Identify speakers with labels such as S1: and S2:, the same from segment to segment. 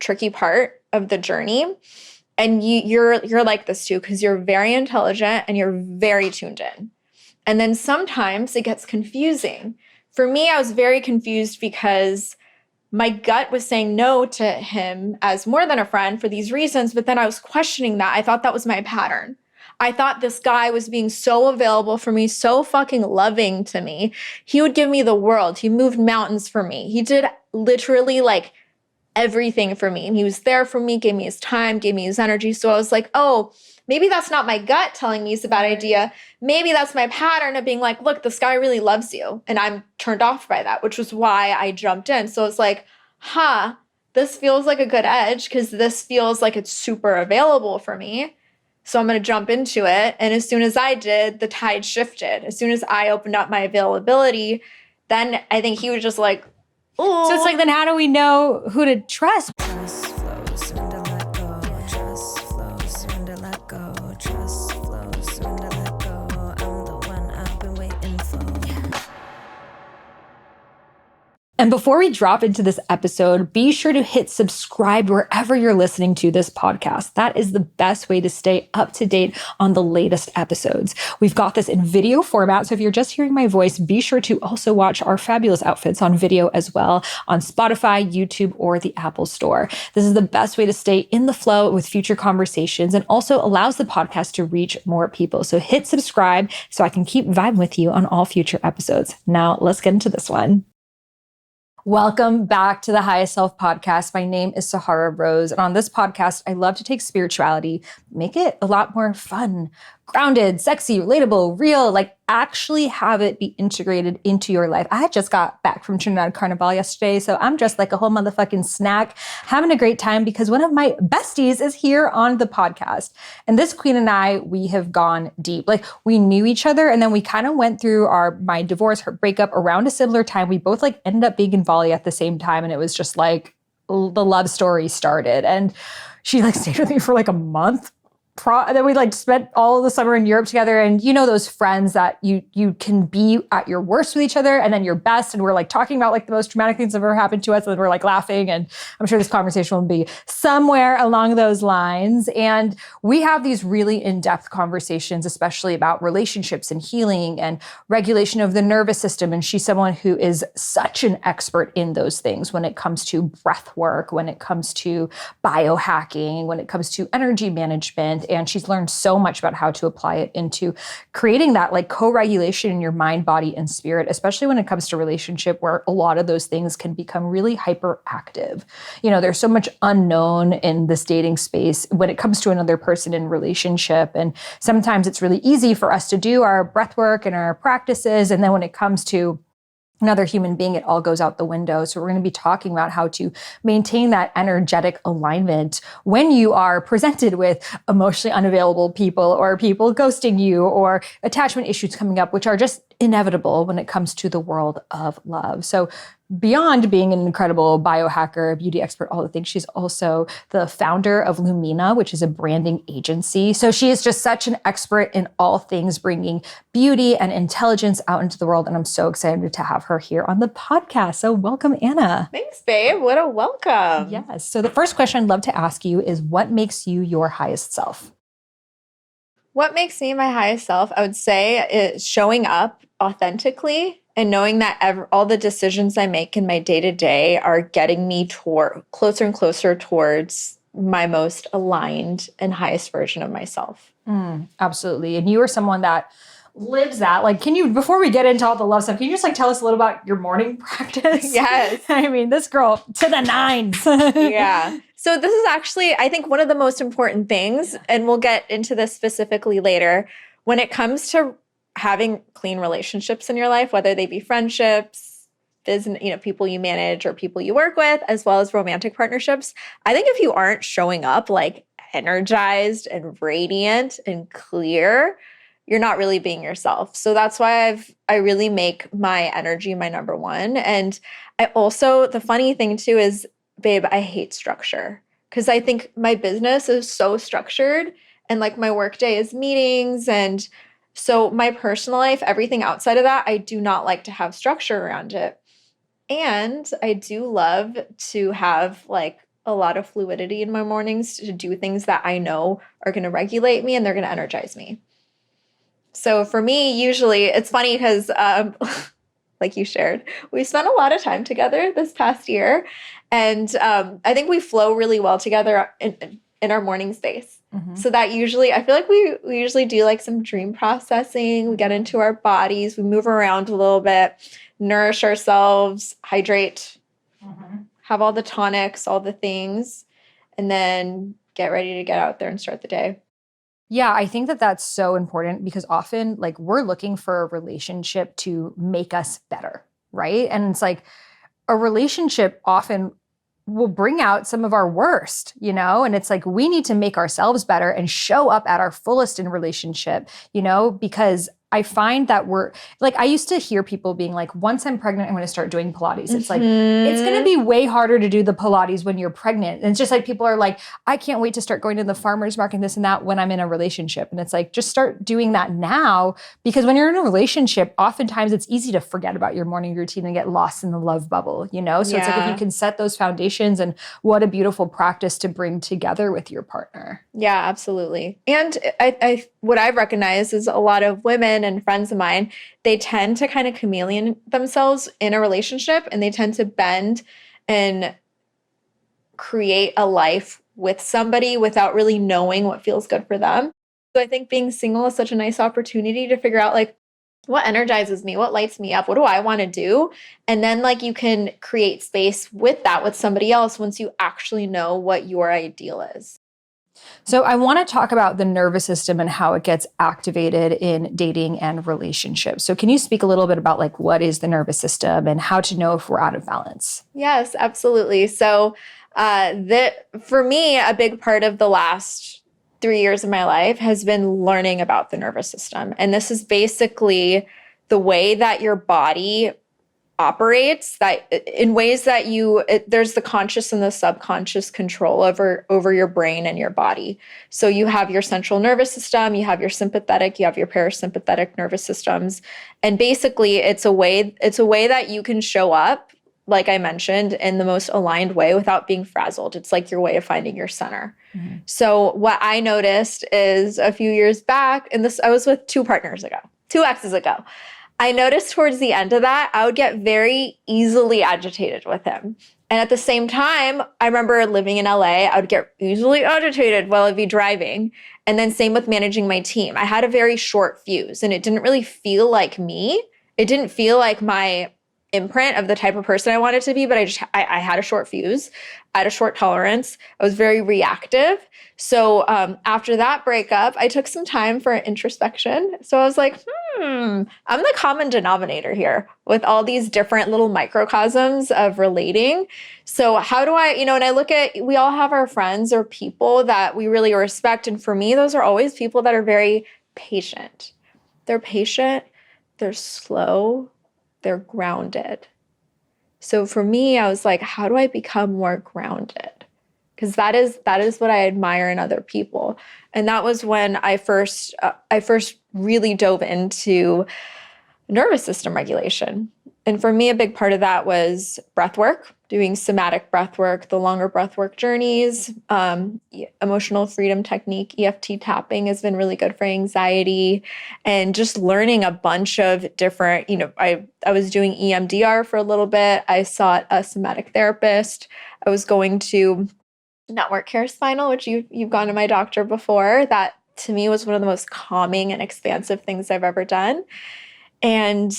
S1: tricky part of the journey. And you're like this too, because you're very intelligent and you're very tuned in. And then sometimes it gets confusing. For me, I was very confused because my gut was saying no to him as more than a friend for these reasons, but then I was questioning that. I thought that was my pattern. I thought this guy was being so available for me, so fucking loving to me. He would give me the world. He moved mountains for me. He did literally like everything for me. And he was there for me, gave me his time, gave me his energy. So I was like, oh, maybe that's not my gut telling me it's a bad idea. Maybe that's my pattern of being like, look, this guy really loves you. And I'm turned off by that, which was why I jumped in. So it's like, this feels like a good edge because this feels like it's super available for me. So I'm going to jump into it. And as soon as I did, the tide shifted. As soon as I opened up my availability, then I think he was just like, oh.
S2: So it's like, then how do we know who to trust?
S3: Trust flow, surrender, let go. Trust flow, surrender, let go. Trust flow, surrender, let go. I'm the one I've been waiting for.
S2: And before we drop into this episode, be sure to hit subscribe wherever you're listening to this podcast. That is the best way to stay up to date on the latest episodes. We've got this in video format, so if you're just hearing my voice, be sure to also watch our fabulous outfits on video as well on Spotify, YouTube, or the Apple Store. This is the best way to stay in the flow with future conversations and also allows the podcast to reach more people. So hit subscribe so I can keep vibing with you on all future episodes. Now let's get into this one. Welcome back to the Highest Self Podcast. My name is Sahara Rose, and on this podcast, I love to take spirituality, make it a lot more fun, grounded, sexy, relatable, real, like actually have it be integrated into your life. I just got back from Trinidad Carnival yesterday, so I'm just like a whole motherfucking snack, having a great time because one of my besties is here on the podcast. And this queen and I, we have gone deep. Like we knew each other and then we kind of went through my divorce, her breakup around a similar time. We both like ended up being in Bali at the same time. And it was just like the love story started. And she like stayed with me for like a month. And then we like spent all of the summer in Europe together. And you know, those friends that you can be at your worst with each other and then your best. And we're like talking about like the most traumatic things that have ever happened to us. And we're like laughing. And I'm sure this conversation will be somewhere along those lines. And we have these really in-depth conversations, especially about relationships and healing and regulation of the nervous system. And she's someone who is such an expert in those things when it comes to breath work, when it comes to biohacking, when it comes to energy management. And she's learned so much about how to apply it into creating that like co-regulation in your mind, body, and spirit, especially when it comes to relationship, where a lot of those things can become really hyperactive. You know, there's so much unknown in this dating space when it comes to another person in relationship. And sometimes it's really easy for us to do our breath work and our practices. And then when it comes to another human being, it all goes out the window. So we're going to be talking about how to maintain that energetic alignment when you are presented with emotionally unavailable people or people ghosting you or attachment issues coming up, which are just inevitable when it comes to the world of love. So beyond being an incredible biohacker, beauty expert, all the things, she's also the founder of Lumina, which is a branding agency. So she is just such an expert in all things bringing beauty and intelligence out into the world. And I'm so excited to have her here on the podcast. So welcome, Anna.
S1: Thanks, babe. What a welcome.
S2: Yes. So the first question I'd love to ask you is, what makes you your highest self?
S1: What makes me my highest self, I would say, is showing up authentically and knowing that all the decisions I make in my day-to-day are getting me closer and closer towards my most aligned and highest version of myself.
S2: Absolutely. And you are someone that lives that. Like, before we get into all the love stuff, can you just like tell us a little about your morning practice?
S1: Yes.
S2: I mean, this girl to the nines.
S1: Yeah. So this is actually, I think, one of the most important things, and we'll get into this specifically later, when it comes to having clean relationships in your life, whether they be friendships, business, people you manage or people you work with, as well as romantic partnerships. I think if you aren't showing up like energized and radiant and clear, you're not really being yourself. So that's why I really make my energy my number one. And I also, the funny thing too is, babe, I hate structure because I think my business is so structured and like my workday is meetings. And so my personal life, everything outside of that, I do not like to have structure around it. And I do love to have like a lot of fluidity in my mornings to do things that I know are going to regulate me and they're going to energize me. So for me, usually it's funny because, like you shared, we spent a lot of time together this past year. And I think we flow really well together in our morning space.
S2: Mm-hmm.
S1: So that usually, I feel like we usually do like some dream processing. We get into our bodies, we move around a little bit, nourish ourselves, hydrate, have all the tonics, all the things, and then get ready to get out there and start the day.
S2: Yeah, I think that that's so important because often like we're looking for a relationship to make us better, right? And it's like a relationship often will bring out some of our worst, you know? And it's like we need to make ourselves better and show up at our fullest in relationship, you know, because I find that I used to hear people being like, once I'm pregnant, I'm going to start doing Pilates. It's like, it's going to be way harder to do the Pilates when you're pregnant. And it's just like, people are like, I can't wait to start going to the farmer's market, this and that when I'm in a relationship. And it's like, just start doing that now, because when you're in a relationship, oftentimes it's easy to forget about your morning routine and get lost in the love bubble, you know? So it's like, if you can set those foundations, and what a beautiful practice to bring together with your partner.
S1: Yeah, absolutely. And I what I've recognized is a lot of women and friends of mine, they tend to kind of chameleon themselves in a relationship, and they tend to bend and create a life with somebody without really knowing what feels good for them. So I think being single is such a nice opportunity to figure out like what energizes me, what lights me up, what do I want to do? And then like you can create space with that with somebody else once you actually know what your ideal is.
S2: So I want to talk about the nervous system and how it gets activated in dating and relationships. So can you speak a little bit about like what is the nervous system and how to know if we're out of balance?
S1: Yes, absolutely. So for me, a big part of the last 3 years of my life has been learning about the nervous system. And this is basically the way that your body operates, that in ways that there's the conscious and the subconscious control over your brain and your body. So you have your central nervous system, you have your sympathetic, you have your parasympathetic nervous systems. And basically it's a way that you can show up, like I mentioned, in the most aligned way without being frazzled. It's like your way of finding your center. Mm-hmm. So what I noticed is a few years back, and I was with two exes ago. I noticed towards the end of that, I would get very easily agitated with him. And at the same time, I remember living in LA, I would get easily agitated while I'd be driving. And then same with managing my team. I had a very short fuse and it didn't really feel like me. It didn't feel like my imprint of the type of person I wanted to be, but I had a short fuse. I had a short tolerance. I was very reactive. So after that breakup, I took some time for introspection. So I was like, I'm the common denominator here with all these different little microcosms of relating. So how do I, and I look at, we all have our friends or people that we really respect. And for me, those are always people that are very patient. They're patient, they're slow, they're grounded. So for me, I was like, how do I become more grounded? Because that is what I admire in other people. And that was when I first really dove into nervous system regulation. And for me, a big part of that was breathwork, doing somatic breathwork, the longer breathwork journeys, emotional freedom technique, EFT tapping has been really good for anxiety, and just learning a bunch of different, I was doing EMDR for a little bit. I sought a somatic therapist. I was going to network care spinal, which you've gone to my doctor before. That to me was one of the most calming and expansive things I've ever done. And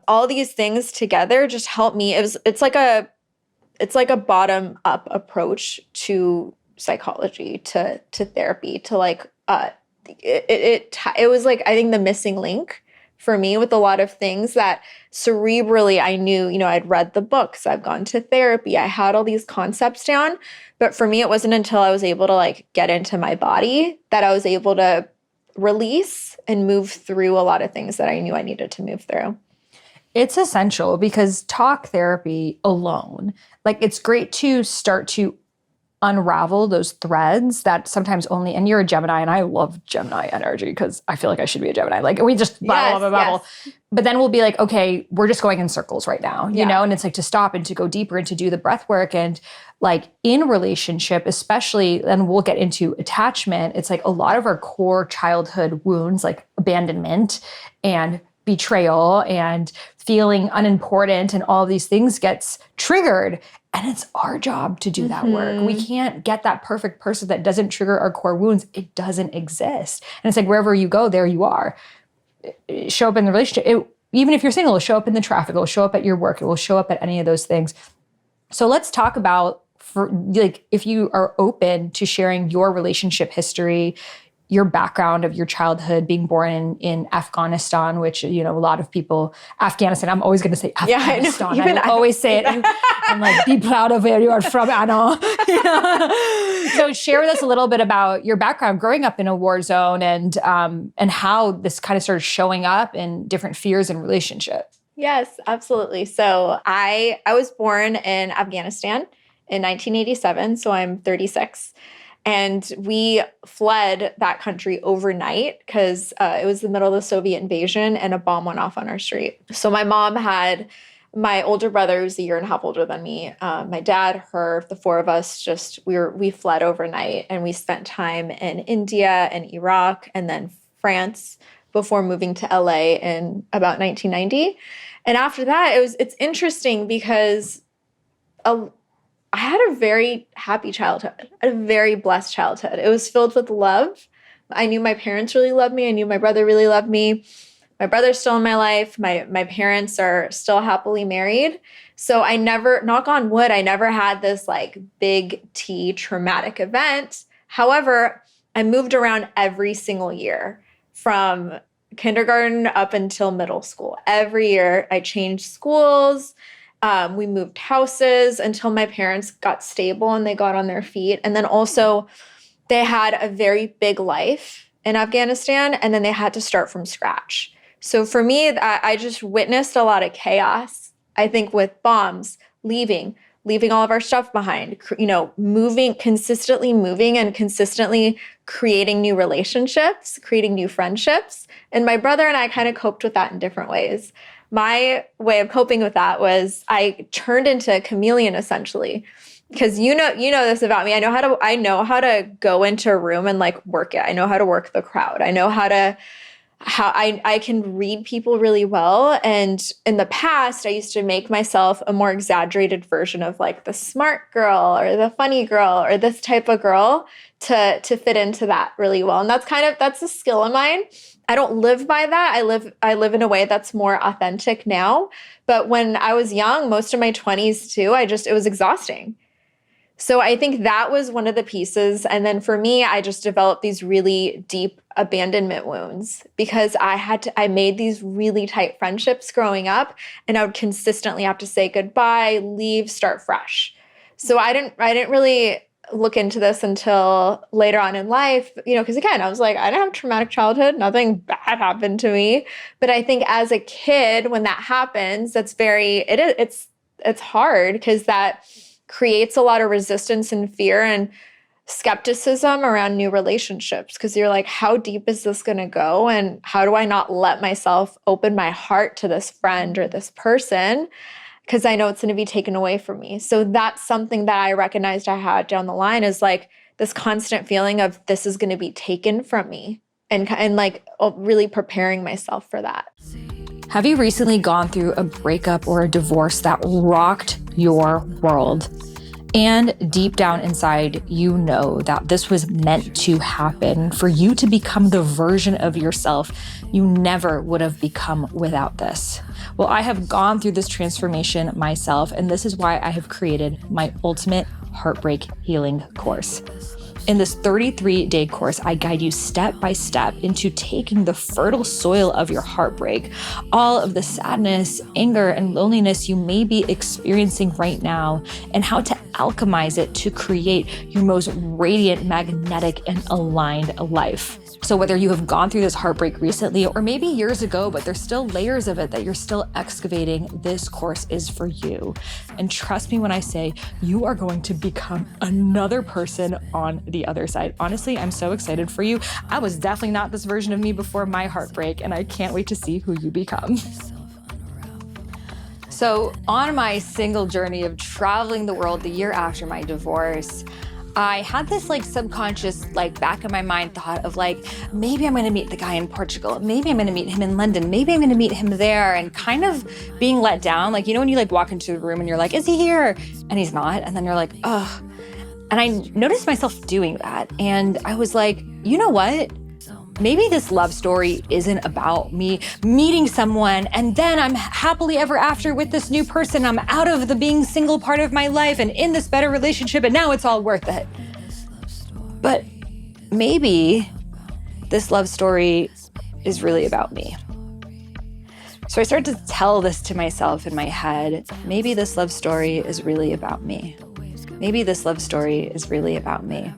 S1: all these things together just helped me. It's like a bottom up approach to psychology, to therapy, to like it was like I think the missing link for me with a lot of things that cerebrally I knew. I'd read the books, I've gone to therapy, I had all these concepts down, but for me it wasn't until I was able to like get into my body that I was able to release and move through a lot of things that I knew I needed to move through.
S2: It's essential because talk therapy alone, like it's great to start to unravel those threads that sometimes only, and you're a Gemini and I love Gemini energy because I feel like I should be a Gemini. Like we just babble. Yes. But then we'll be like, okay, we're just going in circles right now, you know? And it's like to stop and to go deeper and to do the breath work. And like in relationship, especially, and we'll get into attachment, it's like a lot of our core childhood wounds, like abandonment and betrayal and feeling unimportant and all these things gets triggered. And it's our job to do that work. We can't get that perfect person that doesn't trigger our core wounds. It doesn't exist. And it's like wherever you go, there you are. Show up in the relationship. Even if you're single, it'll show up in the traffic. It will show up at your work. It will show up at any of those things. So let's talk about, for like, if you are open to sharing your relationship history, your background of your childhood, being born in Afghanistan, which, you know, a lot of people, Afghanistan, I'm always going to say Afghanistan.
S1: Yeah, I know.
S2: I always say it. I'm like, be proud of where you are from, Anna. So share with us a little bit about your background growing up in a war zone and how this kind of started showing up in different fears in relationships.
S1: Yes, absolutely. So I was born in Afghanistan in 1987, so I'm 36. And we fled that country overnight because it was the middle of the Soviet invasion and a bomb went off on our street. So my mom had my older brother, who's a year and a half older than me, my dad, her, the four of us, we fled overnight, and we spent time in India and Iraq and then France before moving to LA in about 1990. And after that, it's interesting because I had a very happy childhood, a very blessed childhood. It was filled with love. I knew my parents really loved me. I knew my brother really loved me. My brother's still in my life. My parents are still happily married. So I never, knock on wood, I never had this like big T traumatic event. However, I moved around every single year from kindergarten up until middle school. Every year I changed schools. We moved houses until my parents got stable and they got on their feet. And then also they had a very big life in Afghanistan, and then they had to start from scratch. So for me, I just witnessed a lot of chaos, I think, with bombs, leaving all of our stuff behind, consistently moving and consistently creating new relationships, creating new friendships. And my brother and I kind of coped with that in different ways. My way of coping with that was I turned into a chameleon, essentially, because you know this about me. I know how to go into a room and like work it. I know how to work the crowd. I know how I can read people really well. And in the past, I used to make myself a more exaggerated version of like the smart girl or the funny girl or this type of girl to fit into that really well. And that's a skill of mine. I don't live by that. I live in a way that's more authentic now. But when I was young, most of my 20s too, it was exhausting. So I think that was one of the pieces. And then for me, I just developed these really deep abandonment wounds because I made these really tight friendships growing up, and I would consistently have to say goodbye, leave, start fresh. So I didn't really look into this until later on in life, because again, I was like, I didn't have a traumatic childhood. Nothing bad happened to me. But I think as a kid, when that happens, it's hard because that creates a lot of resistance and fear and skepticism around new relationships. Because you're like, how deep is this going to go? And how do I not let myself open my heart to this friend or this person? Because I know it's going to be taken away from me. So that's something that I recognized I had down the line, is like this constant feeling of this is going to be taken from me, and like really preparing myself for that.
S2: Have you recently gone through a breakup or a divorce that rocked your world? And deep down inside, you know that this was meant to happen for you to become the version of yourself you never would have become without this. Well, I have gone through this transformation myself, and this is why I have created my ultimate heartbreak healing course. In this 33-day course, I guide you step by step into taking the fertile soil of your heartbreak, all of the sadness, anger, and loneliness you may be experiencing right now, and how to alchemize it to create your most radiant, magnetic, and aligned life. So whether you have gone through this heartbreak recently or maybe years ago, but there's still layers of it that you're still excavating, this course is for you. And trust me when I say you are going to become another person on the other side. Honestly, I'm so excited for you. I was definitely not this version of me before my heartbreak, and I can't wait to see who you become. So on my single journey of traveling the world the year after my divorce, I had this like subconscious, like back in my mind thought of like, maybe I'm going to meet the guy in Portugal. Maybe I'm going to meet him in London. Maybe I'm going to meet him there, and kind of being let down. Like, you know, when you like walk into the room and you're like, is he here? And he's not. And then you're like, ugh. And I noticed myself doing that. And I was like, you know what? Maybe this love story isn't about me meeting someone and then I'm happily ever after with this new person. I'm out of the being single part of my life and in this better relationship, and now it's all worth it. But maybe this love story is really about me. So I started to tell this to myself in my head. Maybe this love story is really about me. Maybe this love story is really about me.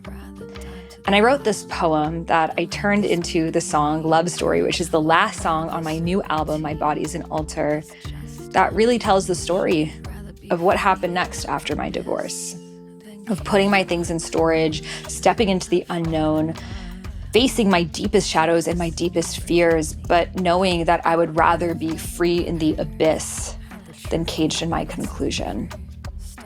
S2: And I wrote this poem that I turned into the song Love Story, which is the last song on my new album, My Body's an Altar, that really tells the story of what happened next after my divorce, of putting my things in storage, stepping into the unknown, facing my deepest shadows and my deepest fears, but knowing that I would rather be free in the abyss than caged in my conclusion.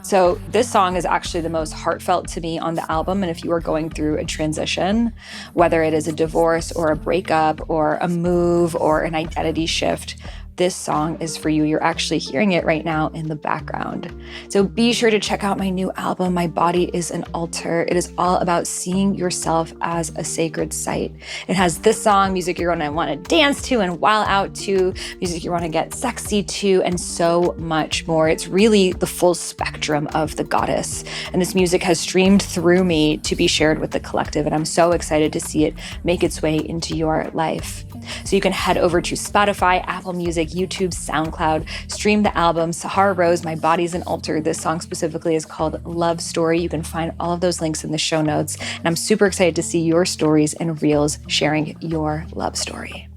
S2: So this song is actually the most heartfelt to me on the album. And if you are going through a transition, whether it is a divorce or a breakup or a move or an identity shift, this song is for you. You're actually hearing it right now in the background. So be sure to check out my new album, My Body is an Altar. It is all about seeing yourself as a sacred site. It has this song, music you're gonna wanna dance to and while out to, music you wanna get sexy to, and so much more. It's really the full spectrum of the goddess. And this music has streamed through me to be shared with the collective. And I'm so excited to see it make its way into your life. So you can head over to Spotify, Apple Music, YouTube, SoundCloud, stream the album, Sahara Rose, My Body's an Altar. This song specifically is called Love Story. You can find all of those links in the show notes. And I'm super excited to see your stories and reels sharing your love story.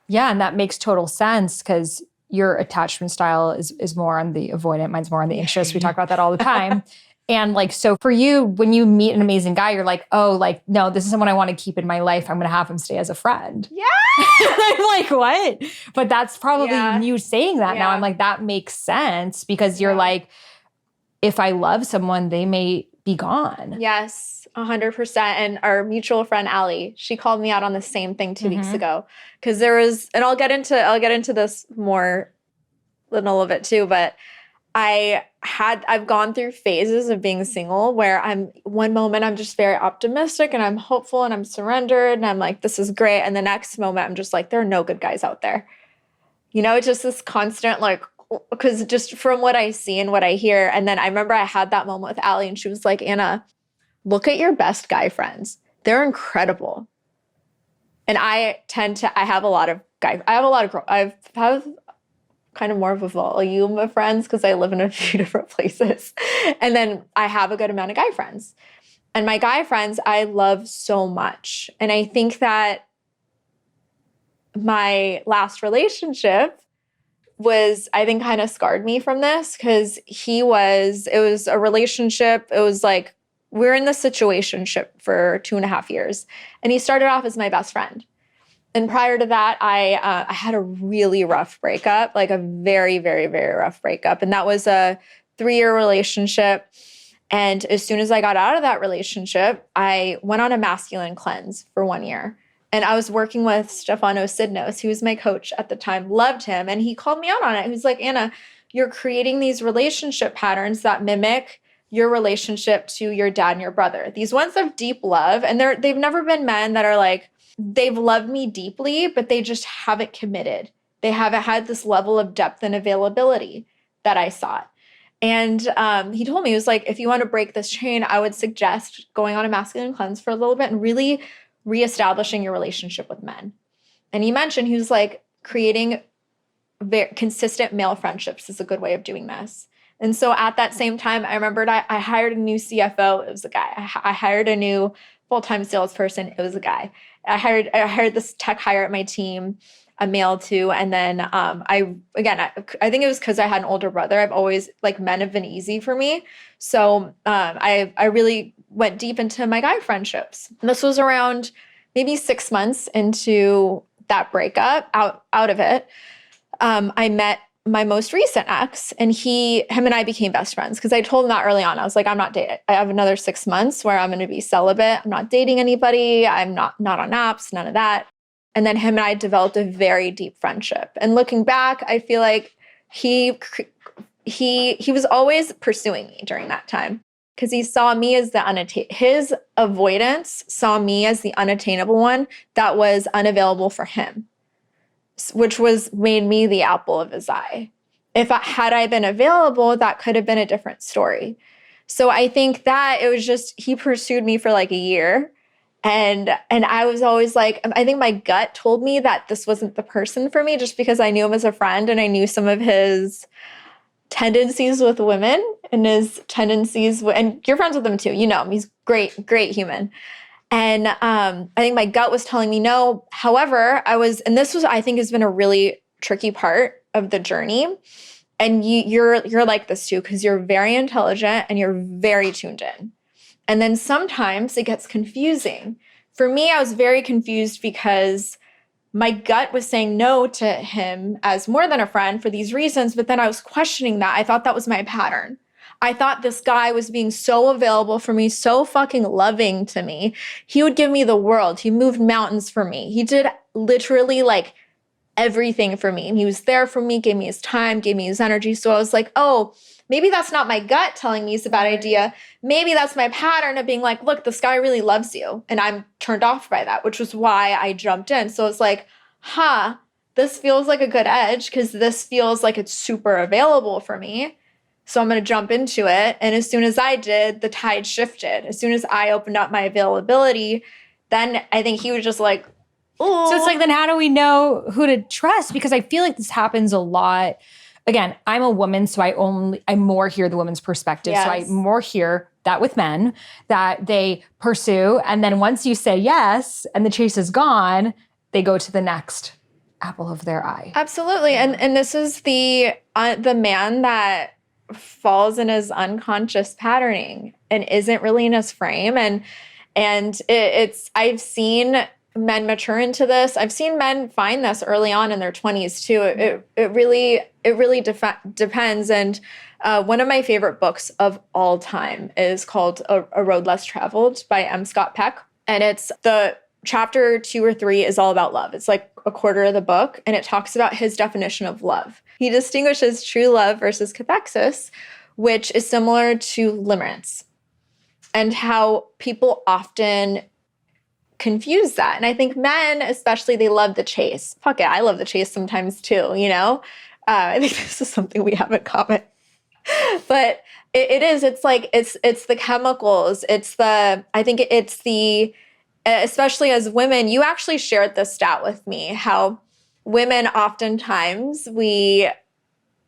S2: Yeah, and that makes total sense because your attachment style is more on the avoidant, mine's more on the anxious. We talk about that all the time. And like, so for you, when you meet an amazing guy, you're like, oh, like, no, this is someone I want to keep in my life. I'm going to have him stay as a friend.
S1: Yeah.
S2: I'm like, what? But that's probably you saying that now. I'm like, that makes sense because you're like, if I love someone, they may be gone.
S1: Yes, 100%. And our mutual friend, Allie, she called me out on the same thing 2 weeks ago. Because there was, and I'll get into this more than all of it too, but I've gone through phases of being single where one moment I'm just very optimistic and I'm hopeful and I'm surrendered and I'm like, this is great. And the next moment I'm just like, there are no good guys out there. You know, it's just this constant like, because just from what I see and what I hear. And then I remember I had that moment with Allie and she was like, Anna, look at your best guy friends. They're incredible. And I have a lot of I have kind of more of a volume of friends because I live in a few different places. And then I have a good amount of guy friends. And my guy friends, I love so much. And I think that my last relationship kind of scarred me from this because it was a relationship. It was like, we're in the situationship for 2.5 years. And he started off as my best friend. And prior to that, I had a really rough breakup, like a very, very, very rough breakup. And that was a 3-year relationship. And as soon as I got out of that relationship, I went on a masculine cleanse for 1 year. And I was working with Stefano Sidnos, who was my coach at the time, loved him. And he called me out on it. He was like, Anna, you're creating these relationship patterns that mimic your relationship to your dad and your brother. These ones of deep love. And they've never been men that are like, they've loved me deeply, but they just haven't committed. They haven't had this level of depth and availability that I sought. And he told me, he was like, if you want to break this chain, I would suggest going on a masculine cleanse for a little bit and really reestablishing your relationship with men. And he mentioned, he was like, creating very consistent male friendships is a good way of doing this. And so at that same time, I remembered I hired a new CFO. It was a guy. I hired a new full-time salesperson. It was a guy. I hired this tech hire at my team, a male too. And then I think it was because I had an older brother. I've always, like, men have been easy for me. So I really went deep into my guy friendships. And this was around maybe 6 months into that breakup, out of it. I met my most recent ex, and him and I became best friends because I told him that early on. I was like, I'm not dating. I have another 6 months where I'm going to be celibate. I'm not dating anybody. I'm not on apps, none of that. And then him and I developed a very deep friendship. And looking back, I feel like he was always pursuing me during that time because he saw me as his avoidance saw me as the unattainable one that was unavailable for him, which made me the apple of his eye. Had I been available, that could have been a different story. So I think that it was just, he pursued me for like a year. And I was always like, I think my gut told me that this wasn't the person for me just because I knew him as a friend and I knew some of his tendencies with women and his tendencies, and you're friends with him too. You know him. He's great, great human. And I think my gut was telling me no. However, and this was, I think, has been a really tricky part of the journey. And you're like this too, because you're very intelligent and you're very tuned in. And then sometimes it gets confusing. For me, I was very confused because my gut was saying no to him as more than a friend for these reasons, but then I was questioning that. I thought that was my pattern. I thought this guy was being so available for me, so fucking loving to me. He would give me the world. He moved mountains for me. He did literally like everything for me. And he was there for me, gave me his time, gave me his energy. So I was like, oh, maybe that's not my gut telling me it's a bad idea. Maybe that's my pattern of being like, look, this guy really loves you. And I'm turned off by that, which was why I jumped in. So it's like, this feels like a good edge because this feels like it's super available for me. So I'm going to jump into it. And as soon as I did, the tide shifted. As soon as I opened up my availability, then I think he was just like, ooh.
S2: So it's like, then how do we know who to trust? Because I feel like this happens a lot. Again, I'm a woman, so I more hear the woman's perspective.
S1: Yes.
S2: So I more hear that with men, that they pursue. And then once you say yes and the chase is gone, they go to the next apple of their eye.
S1: Absolutely. And this is the man that falls in his unconscious patterning and isn't really in his frame. And I've seen men mature into this. I've seen men find this early on in their 20s too. It really depends. And one of my favorite books of all time is called A Road Less Traveled by M. Scott Peck. And it's the chapter 2 or 3 is all about love. It's like a quarter of the book. And it talks about his definition of love. He distinguishes true love versus cathexis, which is similar to limerence, and how people often confuse that. And I think men, especially, they love the chase. Fuck it, I love the chase sometimes too, you know? I think this is something we have in common. But it's like, it's the chemicals. Especially as women, you actually shared this stat with me, how women oftentimes, we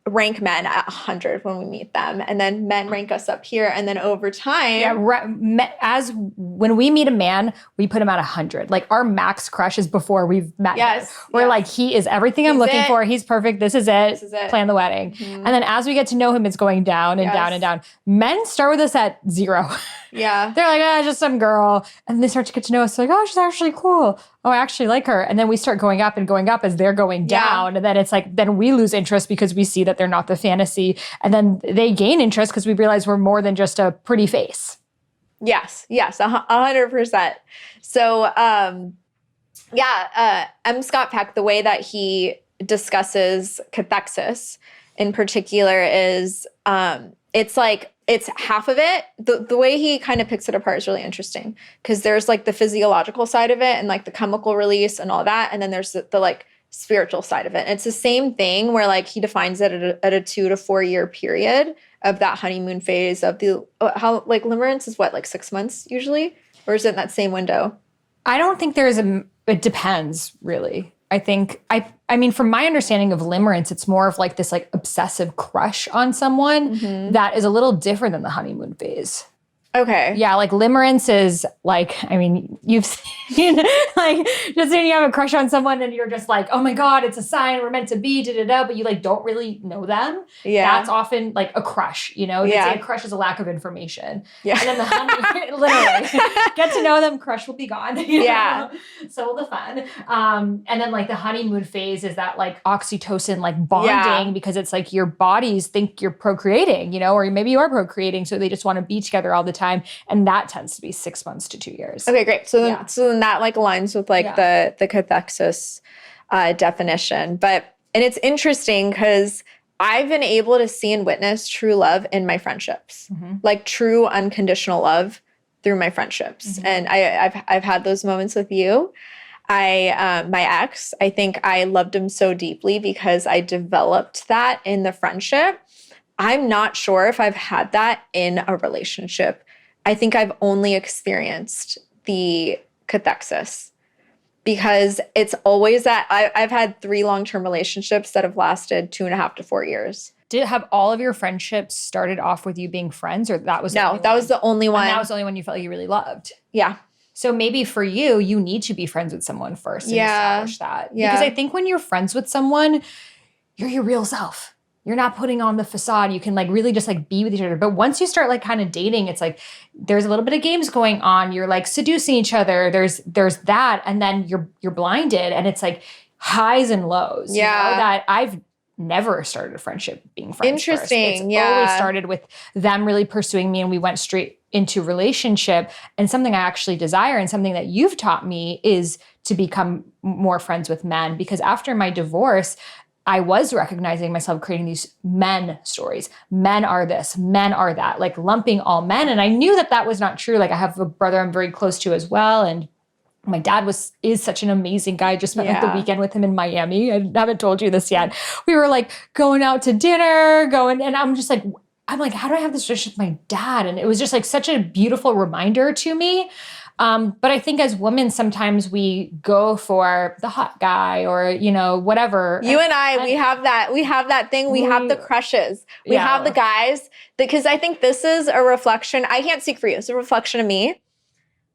S1: rank men at 100 when we meet them, and then men rank us up here, and then over time,
S2: when we meet a man, we put him at 100. Like our max crush is before we've met him. We're like, he is everything I'm looking for. He's perfect. This is it. Plan the wedding. Mm-hmm. And then as we get to know him, it's going down and down and down. Men start with us at 0.
S1: Yeah.
S2: They're like, just some girl. And they start to get to know us. Like, oh, she's actually cool. Oh, I actually like her. And then we start going up and going up as they're going down. Yeah. And then it's like, then we lose interest because we see that they're not the fantasy. And then they gain interest because we realize we're more than just a pretty face.
S1: Yes, 100%. So, M. Scott Peck, the way that he discusses cathexis in particular is, it's half of it. The way he kind of picks it apart is really interesting because there's like the physiological side of it and like the chemical release and all that. And then there's the like spiritual side of it. And it's the same thing where like he defines it at a 2 to 4 year period of that honeymoon phase of how like limerence is what, like 6 months usually? Or is it in that same window?
S2: I don't think it depends really. I think, I mean, from my understanding of limerence, it's more of like this like obsessive crush on someone that is a little different than the honeymoon phase.
S1: Okay.
S2: Yeah, like limerence is like, I mean, you've You know, like just when you have a crush on someone and you're just like, oh my God, it's a sign we're meant to be, but you like don't really know them.
S1: Yeah.
S2: That's often like a crush, you know? They say a crush is a lack of information.
S1: Yeah.
S2: And then the honey, literally, get to know them, crush will be gone. You
S1: Yeah.
S2: know? So will the fun. And then like the honeymoon phase is that like oxytocin, like bonding, because it's like your bodies think you're procreating, you know, or maybe you are procreating. So they just want to be together all the time. And that tends to be 6 months to 2 years.
S1: Okay, great. So then that like aligns with like the cathexis definition. And it's interesting because I've been able to see and witness true love in my friendships, like true unconditional love through my friendships. And I've had those moments with you. My ex, I think I loved him so deeply because I developed that in the friendship. I'm not sure if I've had that in a relationship. I think I've only experienced the cathexis because it's always that I've had 3 long-term relationships that have lasted 2.5 to 4 years.
S2: Did have all of your friendships started off with you being friends, or that was
S1: no, that was the only one.
S2: And that was the only one you felt like you really loved.
S1: Yeah.
S2: So maybe for you, you need to be friends with someone first and establish that.
S1: Yeah.
S2: Because I think when you're friends with someone, you're your real self. You're not putting on the facade. You can like really just like be with each other. But once you start like kind of dating, it's like there's a little bit of games going on. You're like seducing each other. There's that, and then you're blinded, and it's like highs and lows.
S1: Yeah.
S2: You know, that I've never started a friendship being friends.
S1: Interesting.
S2: First. It's always started with them really pursuing me, and we went straight into relationship. And something I actually desire, and something that you've taught me, is to become more friends with men. Because after my divorce, I was recognizing myself creating these men stories. Men are this, men are that, like lumping all men. And I knew that that was not true. Like I have a brother I'm very close to as well. And my dad is such an amazing guy. I just spent like the weekend with him in Miami. I haven't told you this yet. We were like going out to dinner, and I'm like, how do I have this relationship with my dad? And it was just like such a beautiful reminder to me. But I think as women, sometimes we go for the hot guy or, you know, whatever.
S1: You and I, we have that thing. We have the crushes. We have the guys, because I think this is a reflection. I can't speak for you. It's a reflection of me.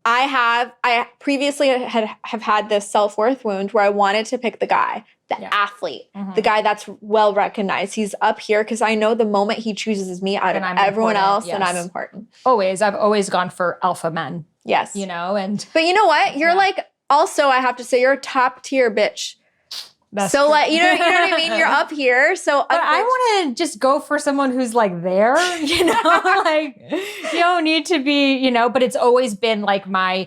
S1: I previously have had this self-worth wound where I wanted to pick the guy, the athlete, the guy that's well recognized. He's up here because I know the moment he chooses me out of everyone else, then I'm important.
S2: I've always gone for alpha men.
S1: Yes.
S2: You know,
S1: but you know what? You're like, also, I have to say, you're a top tier bitch.
S2: That's
S1: so
S2: true.
S1: like, you know what I mean? You're up here. So
S2: but I want to just go for someone who's like there, you know, like you don't need to be, you know, but it's always been like I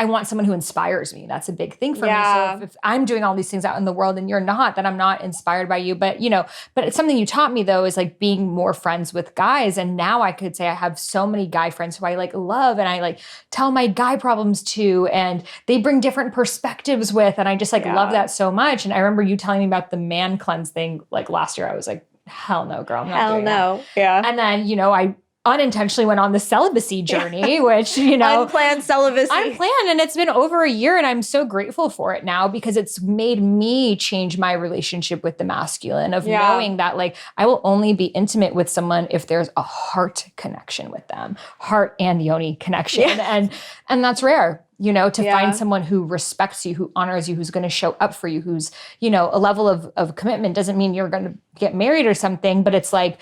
S2: want someone who inspires me. That's a big thing for me. So if I'm doing all these things out in the world and you're not, then I'm not inspired by you. But, you know, but it's something you taught me though, is like being more friends with guys. And now I could say I have so many guy friends who I like love and I like tell my guy problems to, and they bring different perspectives with, and I just like love that so much. And I remember you telling me about the man cleanse thing like last year. I was like, hell no, girl. I'm not doing that.
S1: Yeah.
S2: And then, you know, I unintentionally went on the celibacy journey, which, you know.
S1: Unplanned celibacy.
S2: Unplanned. And it's been over a year and I'm so grateful for it now because it's made me change my relationship with the masculine of knowing that like I will only be intimate with someone if there's a heart connection with them, heart and yoni connection. And that's rare. You know, to find someone who respects you, who honors you, who's going to show up for you, who's, you know, a level of commitment doesn't mean you're going to get married or something, but it's like,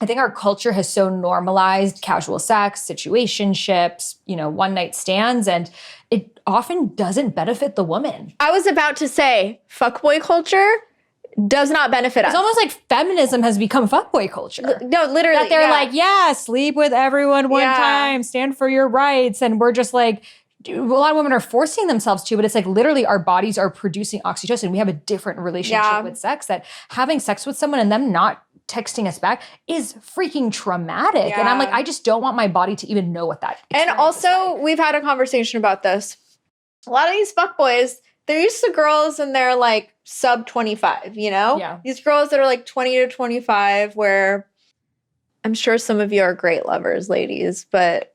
S2: I think our culture has so normalized casual sex, situationships, you know, one night stands, and it often doesn't benefit the woman.
S1: I was about to say, fuckboy culture does not benefit us.
S2: It's almost like feminism has become fuckboy culture.
S1: No, literally.
S2: That they're like, sleep with everyone one time, stand for your rights. And we're just like, a lot of women are forcing themselves to, but it's like literally our bodies are producing oxytocin. We have a different relationship with sex, that having sex with someone and them not texting us back is freaking traumatic. And I'm like, I just don't want my body to even know what that experience
S1: And also,
S2: is like.
S1: We've had a conversation about this. A lot of these fuckboys, they're used to girls and they're like sub 25, you know?
S2: Yeah.
S1: These girls that are like 20 to 25, where I'm sure some of you are great lovers, ladies, but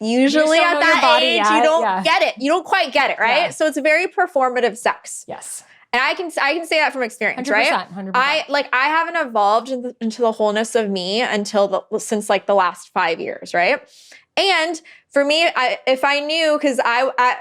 S1: usually at that age, you don't get it. You don't quite get it, right? Yeah. So it's a very performative sex.
S2: Yes.
S1: And I can say that from experience,
S2: 100%,
S1: right?
S2: 100%.
S1: I haven't evolved into the wholeness of me since like the last 5 years, right? And for me, if I knew, because I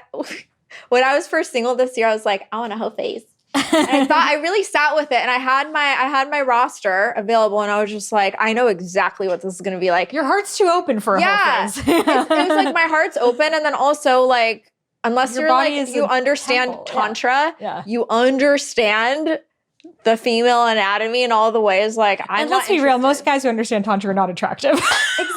S1: when I was first single this year, I was like, I want a whole face. And I thought I really sat with it, and I had my roster available, and I was just like, I know exactly what this is going to be like.
S2: Your heart's too open for a whole face.
S1: it was like my heart's open, and then also like unless
S2: Your
S1: you're
S2: body
S1: like
S2: is
S1: you
S2: a
S1: understand
S2: temple.
S1: tantra,
S2: Yeah.
S1: you understand the female anatomy in all the ways. Like I'm
S2: And
S1: not
S2: let's be real,
S1: interested.
S2: most guys who understand tantra are not attractive.
S1: Exactly.